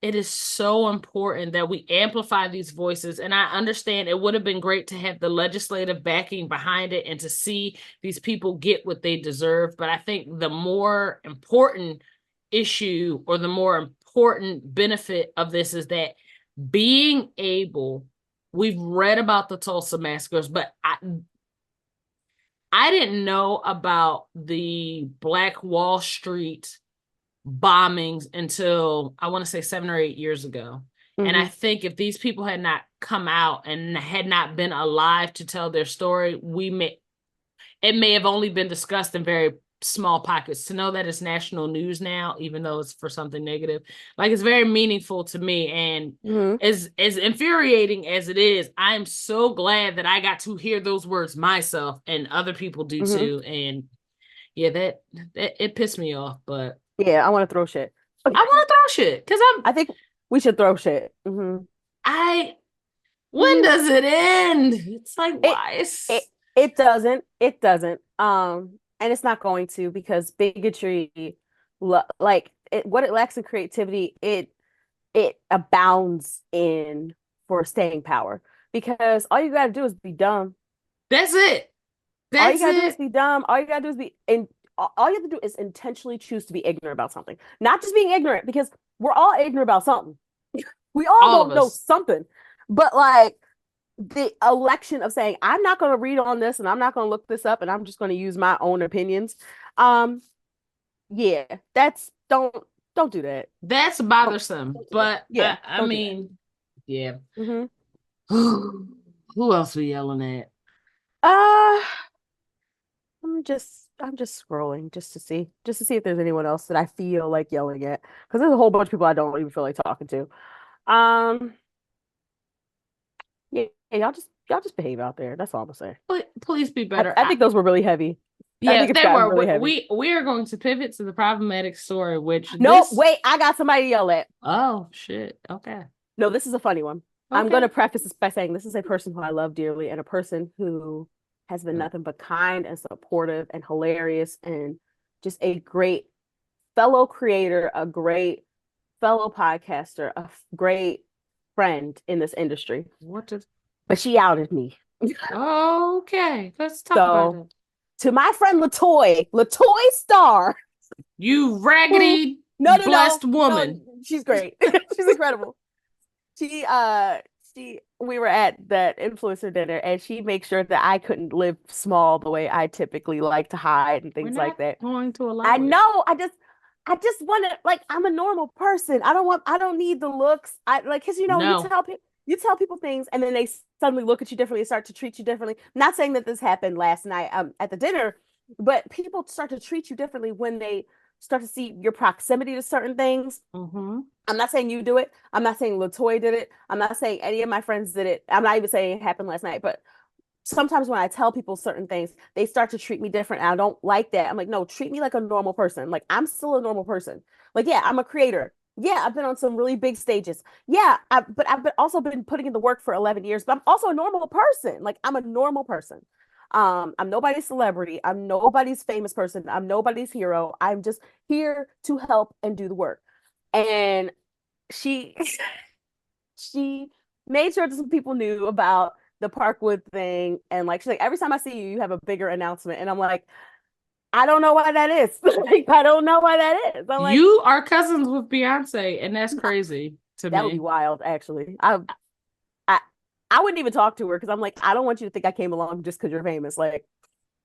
it is so important that we amplify these voices. And I understand it would have been great to have the legislative backing behind it and to see these people get what they deserve. But I think the more important issue or the more important benefit of this is that being able, we've read about the Tulsa massacres, but I didn't know about the Black Wall Street bombings until I want to say 7 or 8 years ago. And I Hmm. think if these people had not come out and had not been alive to tell their story, it may have only been discussed in very small pockets. To know that it's national news now, even though it's for something negative, like it's very meaningful to me. And Hmm. as infuriating as it is, I'm so glad that I got to hear those words myself and other people do Hmm. too. And yeah, that it pissed me off, but Yeah, I want to throw shit. I want to throw shit because I think we should throw shit. Hmm. I When does it end? It's like, It why it is it doesn't. And it's not going to, because bigotry, what it lacks in creativity, it abounds in for staying power. Because all you gotta do is be dumb. that's it. All you That's gotta do is it. be dumb. All you gotta do is be and all you have to do is intentionally choose to be ignorant about something. Not just being ignorant, because we're all ignorant about something. We all All of don't know us. something. But like the election of saying, I'm not gonna read on this and I'm not gonna look this up and I'm just gonna use my own opinions. Um, yeah, that's don't do that. That's Don't, bothersome. don't do that. But Yeah, I don't do that. mean, yeah. Mm-hmm. Who else we yelling at? Uh, I'm just scrolling just to see if there's anyone else that I feel like yelling at, because there's a whole bunch of people I don't even feel like talking to. Um, yeah, y'all just behave out there. That's all I'm gonna say. Please be I, better. I think those were really heavy. I Yeah, think it's they gotten were. really heavy. We are going to pivot to the problematic story, which No, this. wait, I got somebody to yell at. Oh shit. Okay. No, this is a funny one. I'm going Okay. to preface this by saying this is a person who I love dearly, and a person who has been nothing but kind and supportive and hilarious, and just a great fellow creator, a great fellow podcaster, a great friend in this industry. What does? But she outed me. Okay, let's talk about So it. to my friend Latoy Star, You who raggedy no no no blessed no, woman. she's great. She's incredible. she uh she we were at that influencer dinner, and she makes sure that I couldn't live small the way I typically like to hide and We're things like not that. going to I allow it. know, I just want to, like, I'm a normal person. I don't need the looks. I like, cuz No. you tell people things, and then they suddenly look at you differently and start to treat you differently. I'm not saying that this happened last night at the dinner, but people start to treat you differently when they start to see your proximity to certain things. Mm-hmm. I'm not saying you do it. I'm not saying Latoya did it. I'm not saying any of my friends did it. I'm not even saying it happened last night. But sometimes when I tell people certain things, they start to treat me different. And I don't like that. I'm like, no, treat me like a normal person. Like, I'm still a normal person. Like, yeah, I'm a creator. Yeah, I've been on some really big stages. Yeah, but I've also been putting in the work for 11 years. But I'm also a normal person. Like, I'm a normal person. I'm nobody's celebrity. I'm nobody's famous person. I'm nobody's hero. I'm just here to help and do the work. And she she made sure that some people knew about the Parkwood thing, and like she's like, every time I see you, you have a bigger announcement, and I'm like, I don't know why that is. Like, I don't know why that is. I'm like, You are cousins with Beyonce, and that's crazy to that would be me. wild, actually. I I wouldn't even talk to her, because I'm like, I don't want you to think I came along just because you're famous. Like,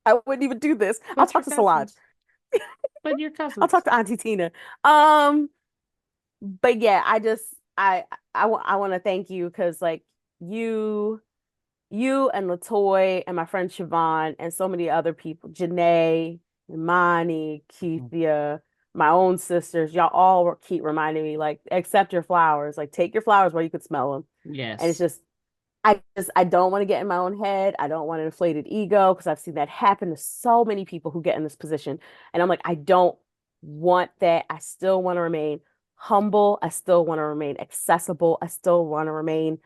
I wouldn't even do this. I'll But your talk to Solange. cousins. But your I'll talk cousins. to Auntie Tina. Um, but yeah, I want to thank you, because like you you and Latoy and my friend Siobhan and so many other people, Janae, Imani, Keithia, my own sisters, y'all all keep reminding me, like, accept your flowers, like, take your flowers where you could smell them. And it's Yes. I don't want to get in my own head. I don't want an inflated ego, because I've seen that happen to so many people who get in this position. And I'm like, I don't want that. I still want to remain humble. I still want to remain accessible. I still want to remain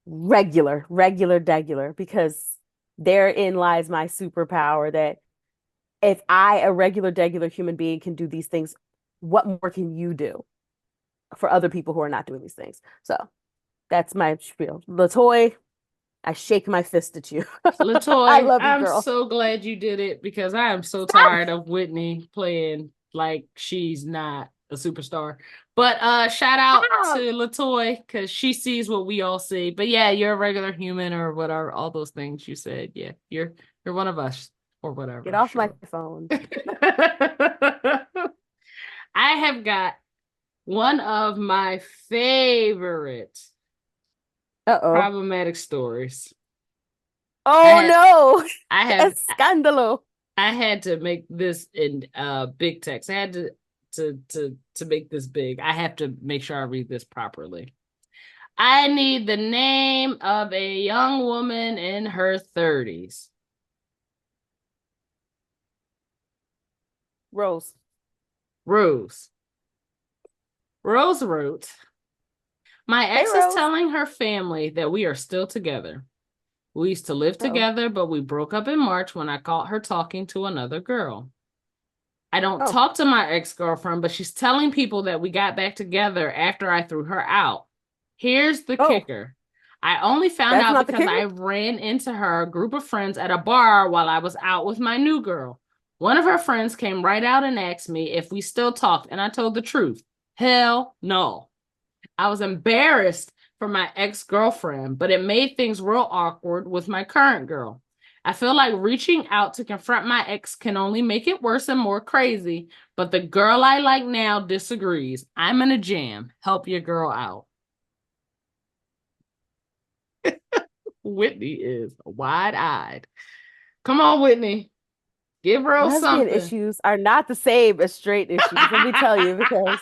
regular, because therein lies my superpower, that if I, a regular human being, can do these things, what more can you do for other people who are not doing these things? So that's my spiel. Latoy, I shake my fist at you. I Latoy, love you, I'm girl. so glad you did it because I am so Stop. tired of Whitney playing like she's not a superstar. But shout out to Stop. Latoy because she sees what we all see. But yeah, you're a regular human or whatever, all those things you said. Yeah, you're one of us or Get whatever, off my sure. phone. I have got one of my favorite Uh-oh. problematic stories. I Oh had no. I have Escándalo. I had to make this in big text. I had to make this big. I have to make sure I read this properly. I need the name of a young woman in her 30s. Rose. Rose. Rose wrote, My Hey, ex is Rose. telling her family that we are still together. We used to live Uh-oh. together, but we broke up in March when I caught her talking to another girl. I don't Oh. talk to my ex-girlfriend, but she's telling people that we got back together after I threw her out. Here's the Oh. kicker. I only found That's out not the because kicker? I ran into her group of friends at a bar while I was out with my new girl. One of her friends came right out and asked me if we still talked, and I told the truth. Hell no. I was embarrassed for my ex-girlfriend, but it made things real awkward with my current girl. I feel like reaching out to confront my ex can only make it worse and more crazy, but the girl I like now disagrees. I'm in a jam. Help your girl out. Whitney is wide-eyed. Come on, Whitney. Give Rose Lesbian something. issues are not the same as straight issues. Let me tell you, because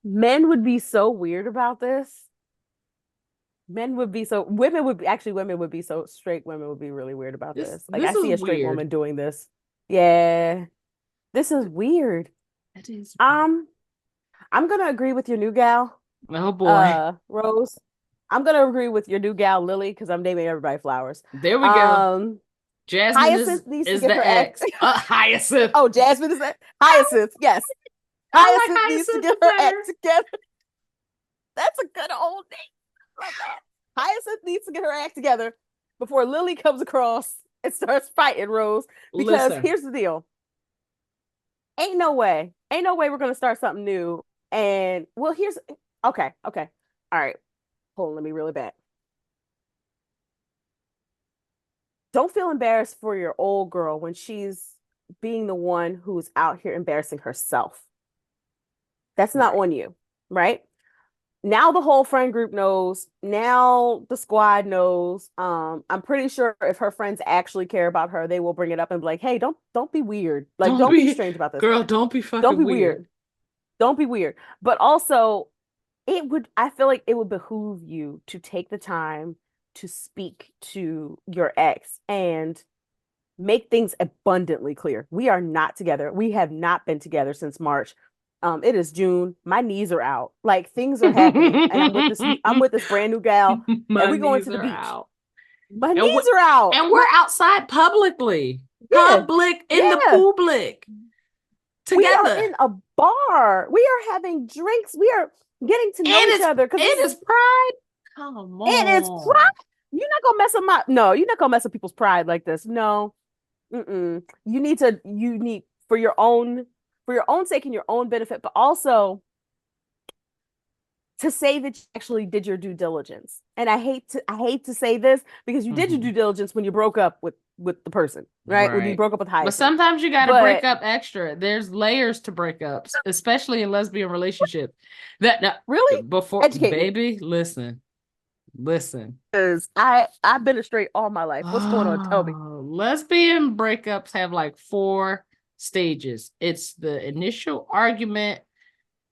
men would be so weird about this. Men would be so, women would be, actually, women would be so, straight women would be really weird about This this. Like, this I is see a straight weird. woman doing this. Yeah, this is weird. It is weird. Um, I'm gonna agree with your new gal, Oh boy. Rose. I'm gonna agree with your new gal, Lily, because I'm naming everybody flowers. There we go. Um, Jasmine is Hyacinth needs to is get the her act. ex. Hyacinth. Oh, Jasmine is that? Hyacinth, yes. I like Hyacinth needs to Hyacinth get her better. act together. That's a good old name. Love that. Hyacinth needs to get her act together before Lily comes across and starts fighting Rose. Because Listen. here's the deal. Ain't no way we're gonna start something new. And well, here's okay, okay. All right. Hold on, let me reel it back. Don't feel embarrassed for your old girl when she's being the one who's out here embarrassing herself. That's not Right. on you, right? Now the whole friend group knows. Now the squad knows. I'm pretty sure if her friends actually care about her, they will bring it up and be like, "Hey, don't be weird. Like, Don't don't be be, strange about this. girl, don't be Don't fucking be weird. weird. Don't be weird." But also, I feel like it would behoove you to take the time to speak to your ex and make things abundantly clear. We are not together. We have not been together since March. It is June. My knees are out. Like things are happening, and I'm with this brand new gal, and My we going knees to the are beach. out. My And we knees are out. and we're outside publicly. Yeah, Public in the yeah. public We are together. in a bar. We are having drinks. We are getting to know And each other because this it is is pride. Come it is on. pride. You're not gonna mess up my no. You're not gonna mess up people's pride like this. No. Mm-mm. You need for your own sake and your own benefit, but also to say that you actually did your due diligence. And I hate to say this because you did your Mhm. due diligence when you broke up with the person, right? When you Right. broke up with But Hyacinth. sometimes you got to break But up extra. There's layers to breakups, especially in lesbian relationships. really, Before, educate me baby, listen, listen. because I've been straight all my life. What's going on? Tell me. Oh, lesbian breakups have like four stages. It's the initial argument,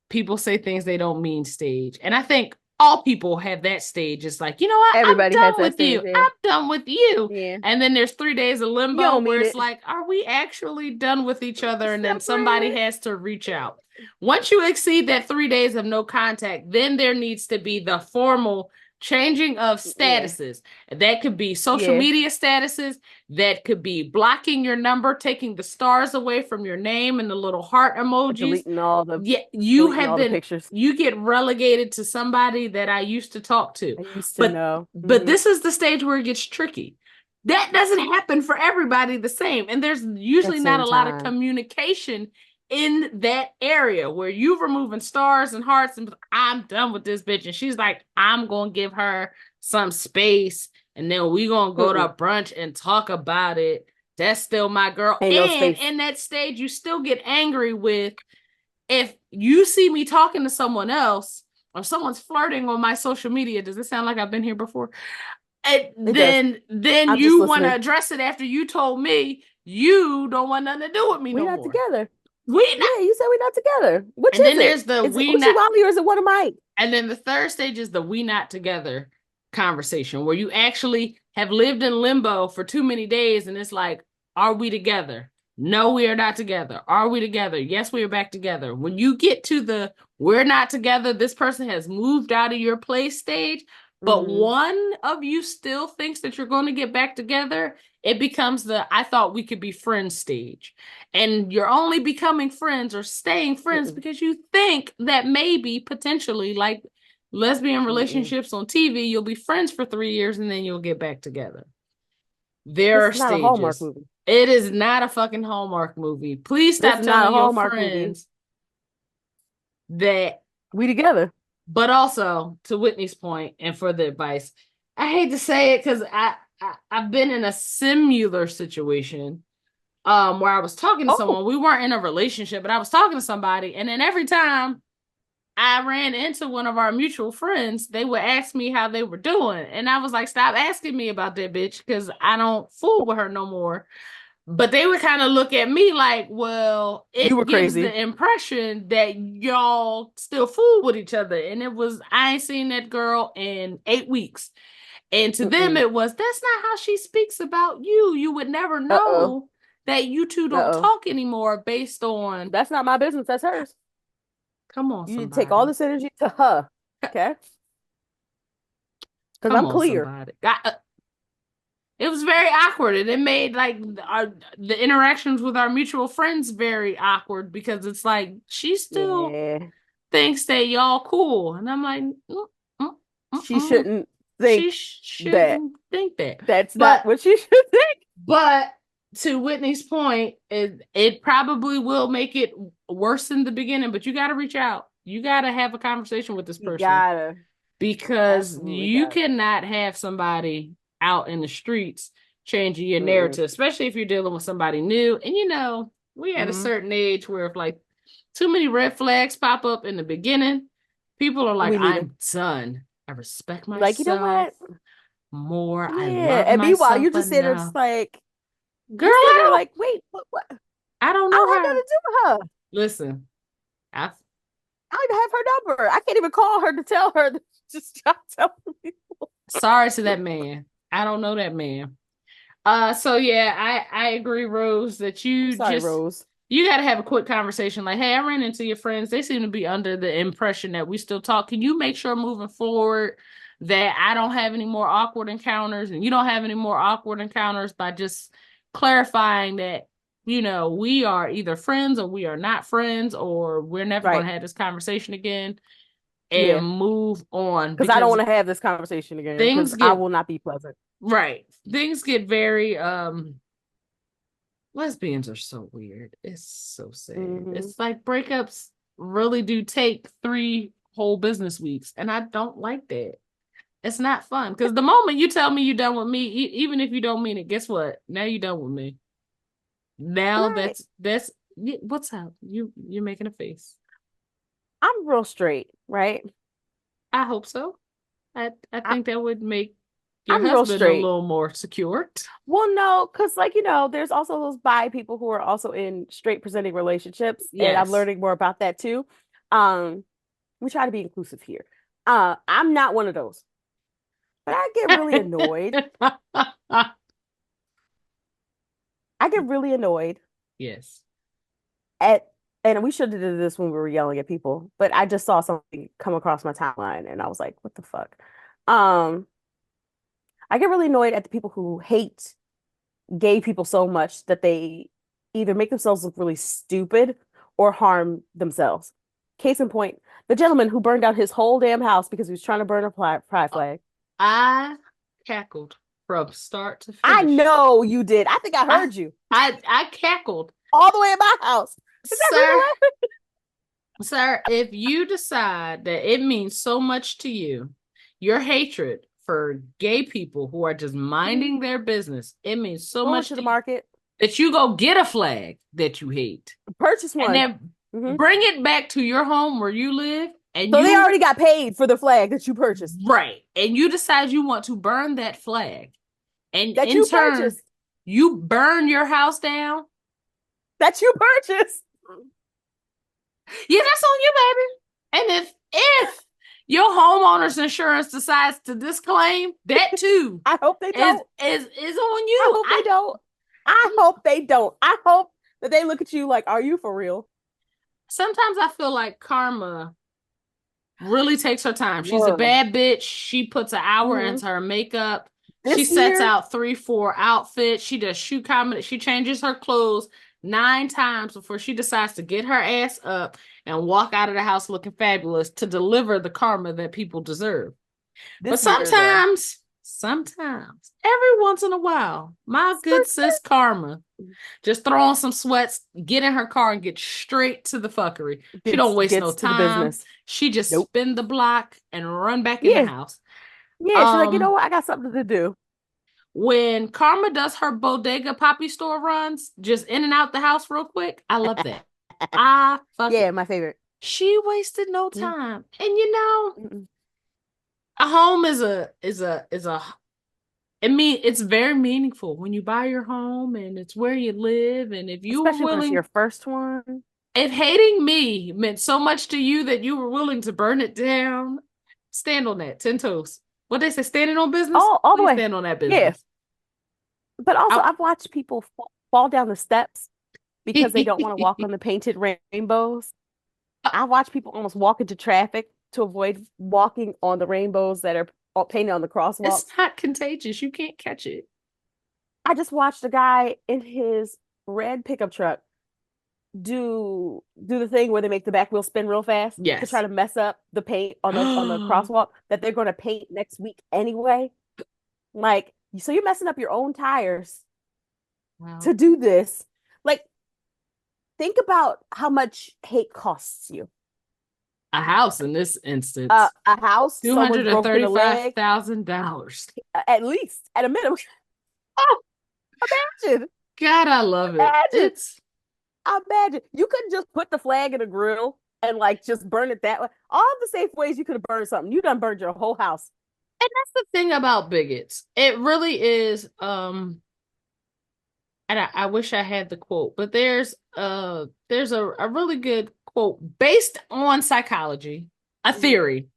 people say things they don't mean stage. And I think all people have that stage. It's like, you know what? I'm Everybody has done that with you. stage, yeah. I'm done with you. Yeah. And then there's 3 days of You limbo don't where mean it's it. like, are we actually done with each other? And then somebody Separated. has to reach out. Once you exceed that 3 days of no contact, then there needs to be the formal changing of Yeah. statuses. That could be social Yeah. media statuses, that could be blocking your number, taking the stars away from your name and the little heart emojis. Deleting all the Yeah, deleting all the pictures. you get relegated to somebody that I used to talk to. I used to But know. this is the stage where it gets tricky. That doesn't happen for everybody the same. And there's At usually the not same a lot of time. communication in that area where you're removing stars and hearts and I'm done with this bitch. And she's like, I'm gonna give her some space and then we gonna go Mm-mm. to brunch and talk about it. That's still my girl. Ain't no And space. in that stage, you still get angry with if you see me talking to someone else or someone's flirting on my social media. Does it sound like I've been here before? And It does. then I'm just you want to listening. address it after you told me you don't want nothing to do with me We're no not more. together. We not. Yeah, you said we're not together. Which And is then it? there's the Is it we Uchi not. Wally or is it one of Mike? And then the third stage is the we not together conversation where you actually have lived in limbo for too many days and it's like, are we together? No, we are not together. Are we together? Yes, we are back together. When you get to the we're not together, this person has moved out of your place stage, but Mm-hmm. one of you still thinks that you're going to get back together, it becomes the I thought we could be friends stage. And you're only becoming friends or staying friends Mm-mm. because you think that maybe potentially, like lesbian Mm-mm. relationships on TV, you'll be friends for 3 years and then you'll get back together. There This are is not a Hallmark stages. movie. It is not a fucking Hallmark movie. Please This stop is not a telling your Hallmark movie. friends that, We together. but also to Whitney's point and for the advice, I hate to say it because I've been in a similar situation where I was talking to Oh, someone. We weren't in a relationship, but I was talking to somebody, and then every time I ran into one of our mutual friends, they would ask me how they were doing. And I was like, stop asking me about that bitch because I don't fool with her no more. But they would kind of look at me like, well, you it were gives crazy. the impression that y'all still fool with each other. And it was, I ain't seen that girl in 8 weeks. And to them, Mm-mm. it was, that's not how she speaks about you. You would never Uh-oh. know that you two don't Uh-oh. talk anymore based on, That's not my business. That's hers. come on, You need to take all somebody. this energy to her. Okay? Because Come I'm on, clear. somebody. It was very awkward, and it made like the interactions with our mutual friends very awkward because it's like she still Yeah. thinks that y'all cool, and I'm like, mm, She mm. shouldn't She think that. shouldn't think that. That's not But what she should think. but to Whitney's point, it probably will make it worse in the beginning. But you got to reach out. You got to have a conversation with this You person gotta. because Absolutely you gotta. cannot have somebody out in the streets changing your Mm-mm. narrative, especially if you're dealing with somebody new. And we at a Mm-hmm. certain age where if like too many red flags pop up in the beginning, people are like, We leave it. I'm done. I respect You're like, you know myself what? more. I Yeah. love And meanwhile, myself you just sit there enough. just like, Girl, you're sitting there I don't like, wait, what? I don't I know don't have her. nothing to do with her. Listen, I I don't even have her number. I can't even call her to tell her that just stop telling me. sorry to that man. I don't know that man. So yeah, I agree, Rose, that I'm sorry, Rose. you got to have a quick conversation. Like, hey, I ran into your friends. They seem to be under the impression that we still talk. Can you make sure moving forward that I don't have any more awkward encounters and you don't have any more awkward encounters by just clarifying that we are either friends or we are not friends or we're never going Right. to have this conversation again and Yeah. move on Because I don't because want to have this conversation again because things I get will not be pleasant. right. Things get very lesbians are so weird. It's so sad. Hmm. It's like breakups really do take 3 whole business weeks, and I don't like that. It's not fun because the moment you tell me you're done with me, even if you don't mean it, guess what? Now you're done with me. Now Right. what's up? You're making a face. I'm real straight, right? I hope so. I I, think that would make your I'm real husband a straight. little more secure. Well, no, because like there's also those bi people who are also in straight presenting relationships, and I'm Yes. learning more about that too. Um, we try to be inclusive here. I'm not one of those, but I get really annoyed. I get really annoyed Yes. at, and we should have did this when we were yelling at people, but I just saw something come across my timeline, and I was like, what the fuck? Um, I get really annoyed at the people who hate gay people so much that they either make themselves look really stupid or harm themselves. Case in point, the gentleman who burned down his whole damn house because he was trying to burn a pride flag. I cackled from start to I finish. know you did. I think I I heard you I cackled. all the way in my house. Is that Sir, really sir, if you decide that it means so much to you, your hatred for gay people who are just minding laughing? their business, it means so Go much into the to you market, that you go get a flag that you hate purchase and one. then Hmm. bring it back to your home where you live and So they you already got paid for the flag that you purchased, right and you decide you want to burn that flag and that in you turn purchased, you burn your house down. that you purchased. Yeah, that's on you, baby. And if your homeowner's insurance decides to disclaim, that too I hope they is don't. is on I you. hope they don't. I hope they don't. I hope. that they look at you like, are you for real? Sometimes I feel like karma really takes her time. She's a Whoa. bad bitch. She puts an hour Hmm. into her makeup. She This sets year, out 3, 4 outfits. She does shoe combinations. She changes her clothes 9 times before she decides to get her ass up and walk out of the house looking fabulous to deliver the karma that people deserve. But this year though, sometimes, every once in a while, my good skirt, sis Karma just throw on some sweats, get in her car, and get straight to the fuckery. She don't waste no gets to the time. business. She just Nope. spin the block and run back in the Yeah. house. Yeah. She's like, you know Um, what? I got something to do. when Karma does her bodega poppy store runs, just in and out the house real quick, I love that. I fucking Yeah, my favorite. she wasted no Mm, time. And you know, mm-mm. a home is a I mean, it's very meaningful when you buy your home and it's where you live. And if you were Especially when it's your willing, first one. if hating me meant so much to you that you were willing to burn it down, stand on that 10 toes. What they say, standing on business, All the please way. stand on that Yeah. business. But also, I, I've watched people fall down the steps because they don't want to walk on the painted rainbows. I watch people almost walk into traffic to avoid walking on the rainbows that are all painted on the it's crosswalks. not contagious. You can't catch it. I just watched a guy in his red pickup truck do the thing where they make the back wheel spin real fast to try Yes. to mess up the paint on the Wow. crosswalk that they're going to paint next week anyway. Like, so you're messing up your own tires to do this. Like, think about how much hate costs you. A house in this instance, A house, two someone's hundred and broken a thirty-five leg, thousand dollars. at least, at a minimum. Oh Imagine, God, I love it. imagine, It's imagine. You couldn't just put the flag in a grill and like just burn it that way. All the safe ways you could have burned something, you done burned your whole house. and that's the thing about bigots. It really is. And I wish I had the quote, but there's a really good quote based on psychology, a Mhm. theory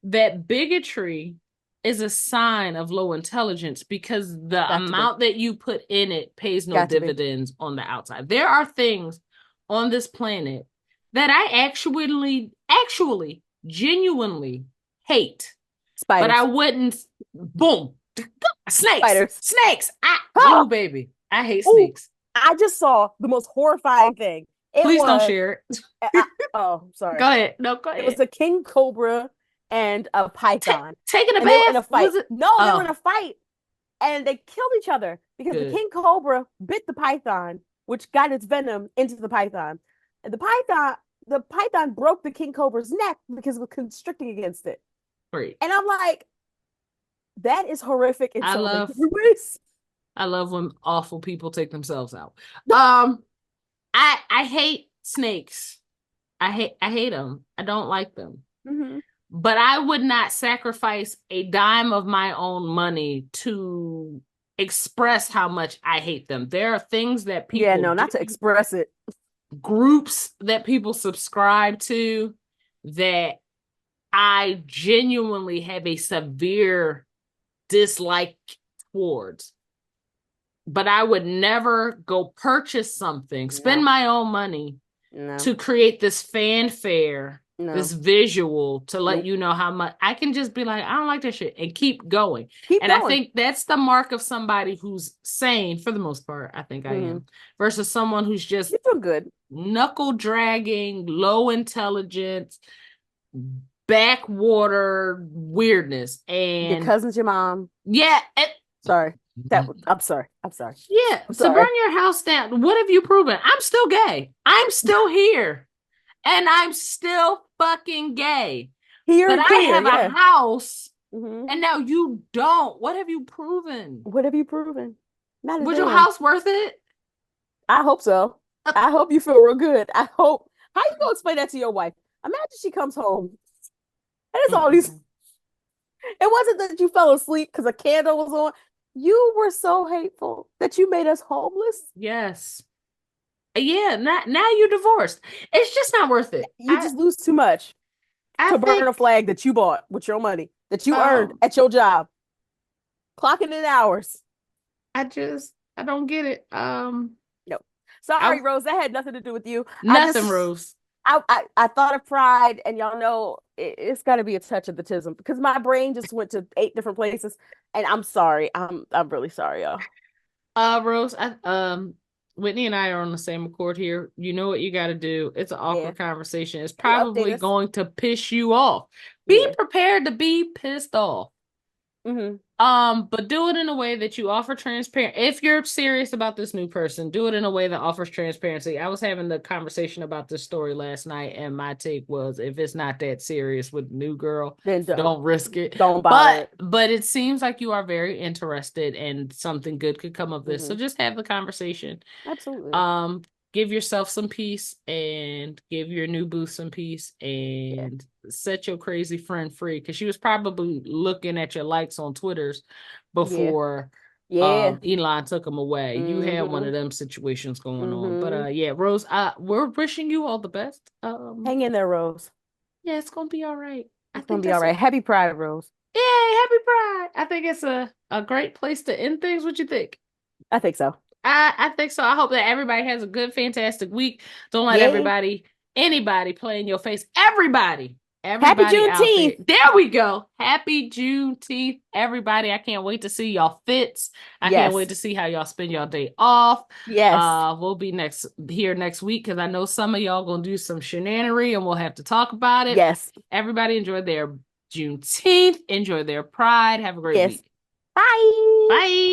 that bigotry is a sign of low intelligence because the Got to be, amount that you put in it pays no got to be. dividends on the outside. There are things on this planet that I actually genuinely hate, but I Spiders, wouldn't. Boom, snakes, spiders. snakes. Oh Oh, baby, I hate oh! snakes. I just saw the most horrifying thing. It Please don't was, share it. oh, sorry. Go ahead. No, go It was ahead. a king cobra and a python, Taking a and they were in bath? a fight. Was it? No, they were in Oh, a fight, and they killed each other because the good. king cobra bit the python, which got its venom into the python. And the python broke the king cobra's neck because it was constricting against it. Great. And I'm like, that is horrific in I so many love different ways. I love when awful people take themselves out. Um, I hate snakes. I hate them. I don't like them. Mm-hmm. But I would not sacrifice a dime of my own money to express how much I hate them. There are things that Yeah, people no, do, not to express it. groups that people subscribe to that I genuinely have a severe dislike towards. But I would never go purchase something, spend No, my own money no, to create this fanfare, this no. visual to let Nope. you know how much I can just be like, I don't like that shit and keep going. Keep And I going. think that's the mark of somebody who's sane for the most part. I think I Mm-hmm. am versus someone who's just You're doing good. knuckle dragging, low intelligence, backwater weirdness. Your And cousin's your mom. yeah, Sorry. I'm sorry. I'm sorry. yeah, I'm to burn sorry. your house down. What have you proven? I'm still gay. I'm still here. And I'm still fucking gay. Here But and I clear, have a yeah. house Hmm. and now you don't. What have you proven? What have you proven? Not a Was your damn. house worth it? I hope so. I hope you feel real good. I hope. How you gonna explain that to your wife? Imagine she comes home and it's all these. Mm-mm. It wasn't that you fell asleep because a candle was on. You were so hateful that you made us homeless. Yes. Yeah, now you're divorced. It's just not worth it. You I just lose too much I to burn a think flag that you bought with your money that you earned um at your job, clocking in hours. I don't get it. No. I Sorry, Rose, that had nothing to do with you. I nothing, just Rose. I thought of pride, and y'all know it's got to be a touch of the tism because my brain just went to 8 different places, and I'm sorry. I'm really sorry, y'all. Rose, Whitney and I are on the same accord here. You know what you got to do. It's an Yeah. awkward conversation. It's Can you update probably us? going to piss you off. Be Yeah. prepared to be pissed off. Hmm. But do it in a way that you offer transparent. If you're serious about this new person, do it in a way that offers transparency. I was having the conversation about this story last night, and my take was if it's not that serious with the new girl, Then don't risk it. don't bother But it. but it seems like you are very interested and something good could come of this. So Hmm. just have the conversation. Absolutely. Um, give yourself some peace and give your new boo some peace Yeah. and set your crazy friend free because she was probably looking at your likes on Twitters Yeah. before Yeah. Elon took them away. You had one Hmm. of them situations going on. But Hmm. yeah, Rose, we're wishing you all the best. Hang in there, Rose. Yeah, it's gonna be all right. I It's gonna think be all that's right. it. Happy Pride, Rose. Yay, happy pride. I think it's a great place to end things. What you think? I think so. I think so. I hope that everybody has a good, fantastic week. Don't let Yeah. anybody play in your face. Happy Everybody out there. Juneteenth. There we go. Happy Juneteenth, everybody. I can't wait to see y'all fits. I can't wait Yes. to see how y'all spend your day off. Yes. We'll be next week because I know some of y'all gonna do some shenanery and we'll have to talk about it. Yes. Everybody enjoy their Juneteenth, enjoy their pride. Have a great Yes. week. Bye. Bye.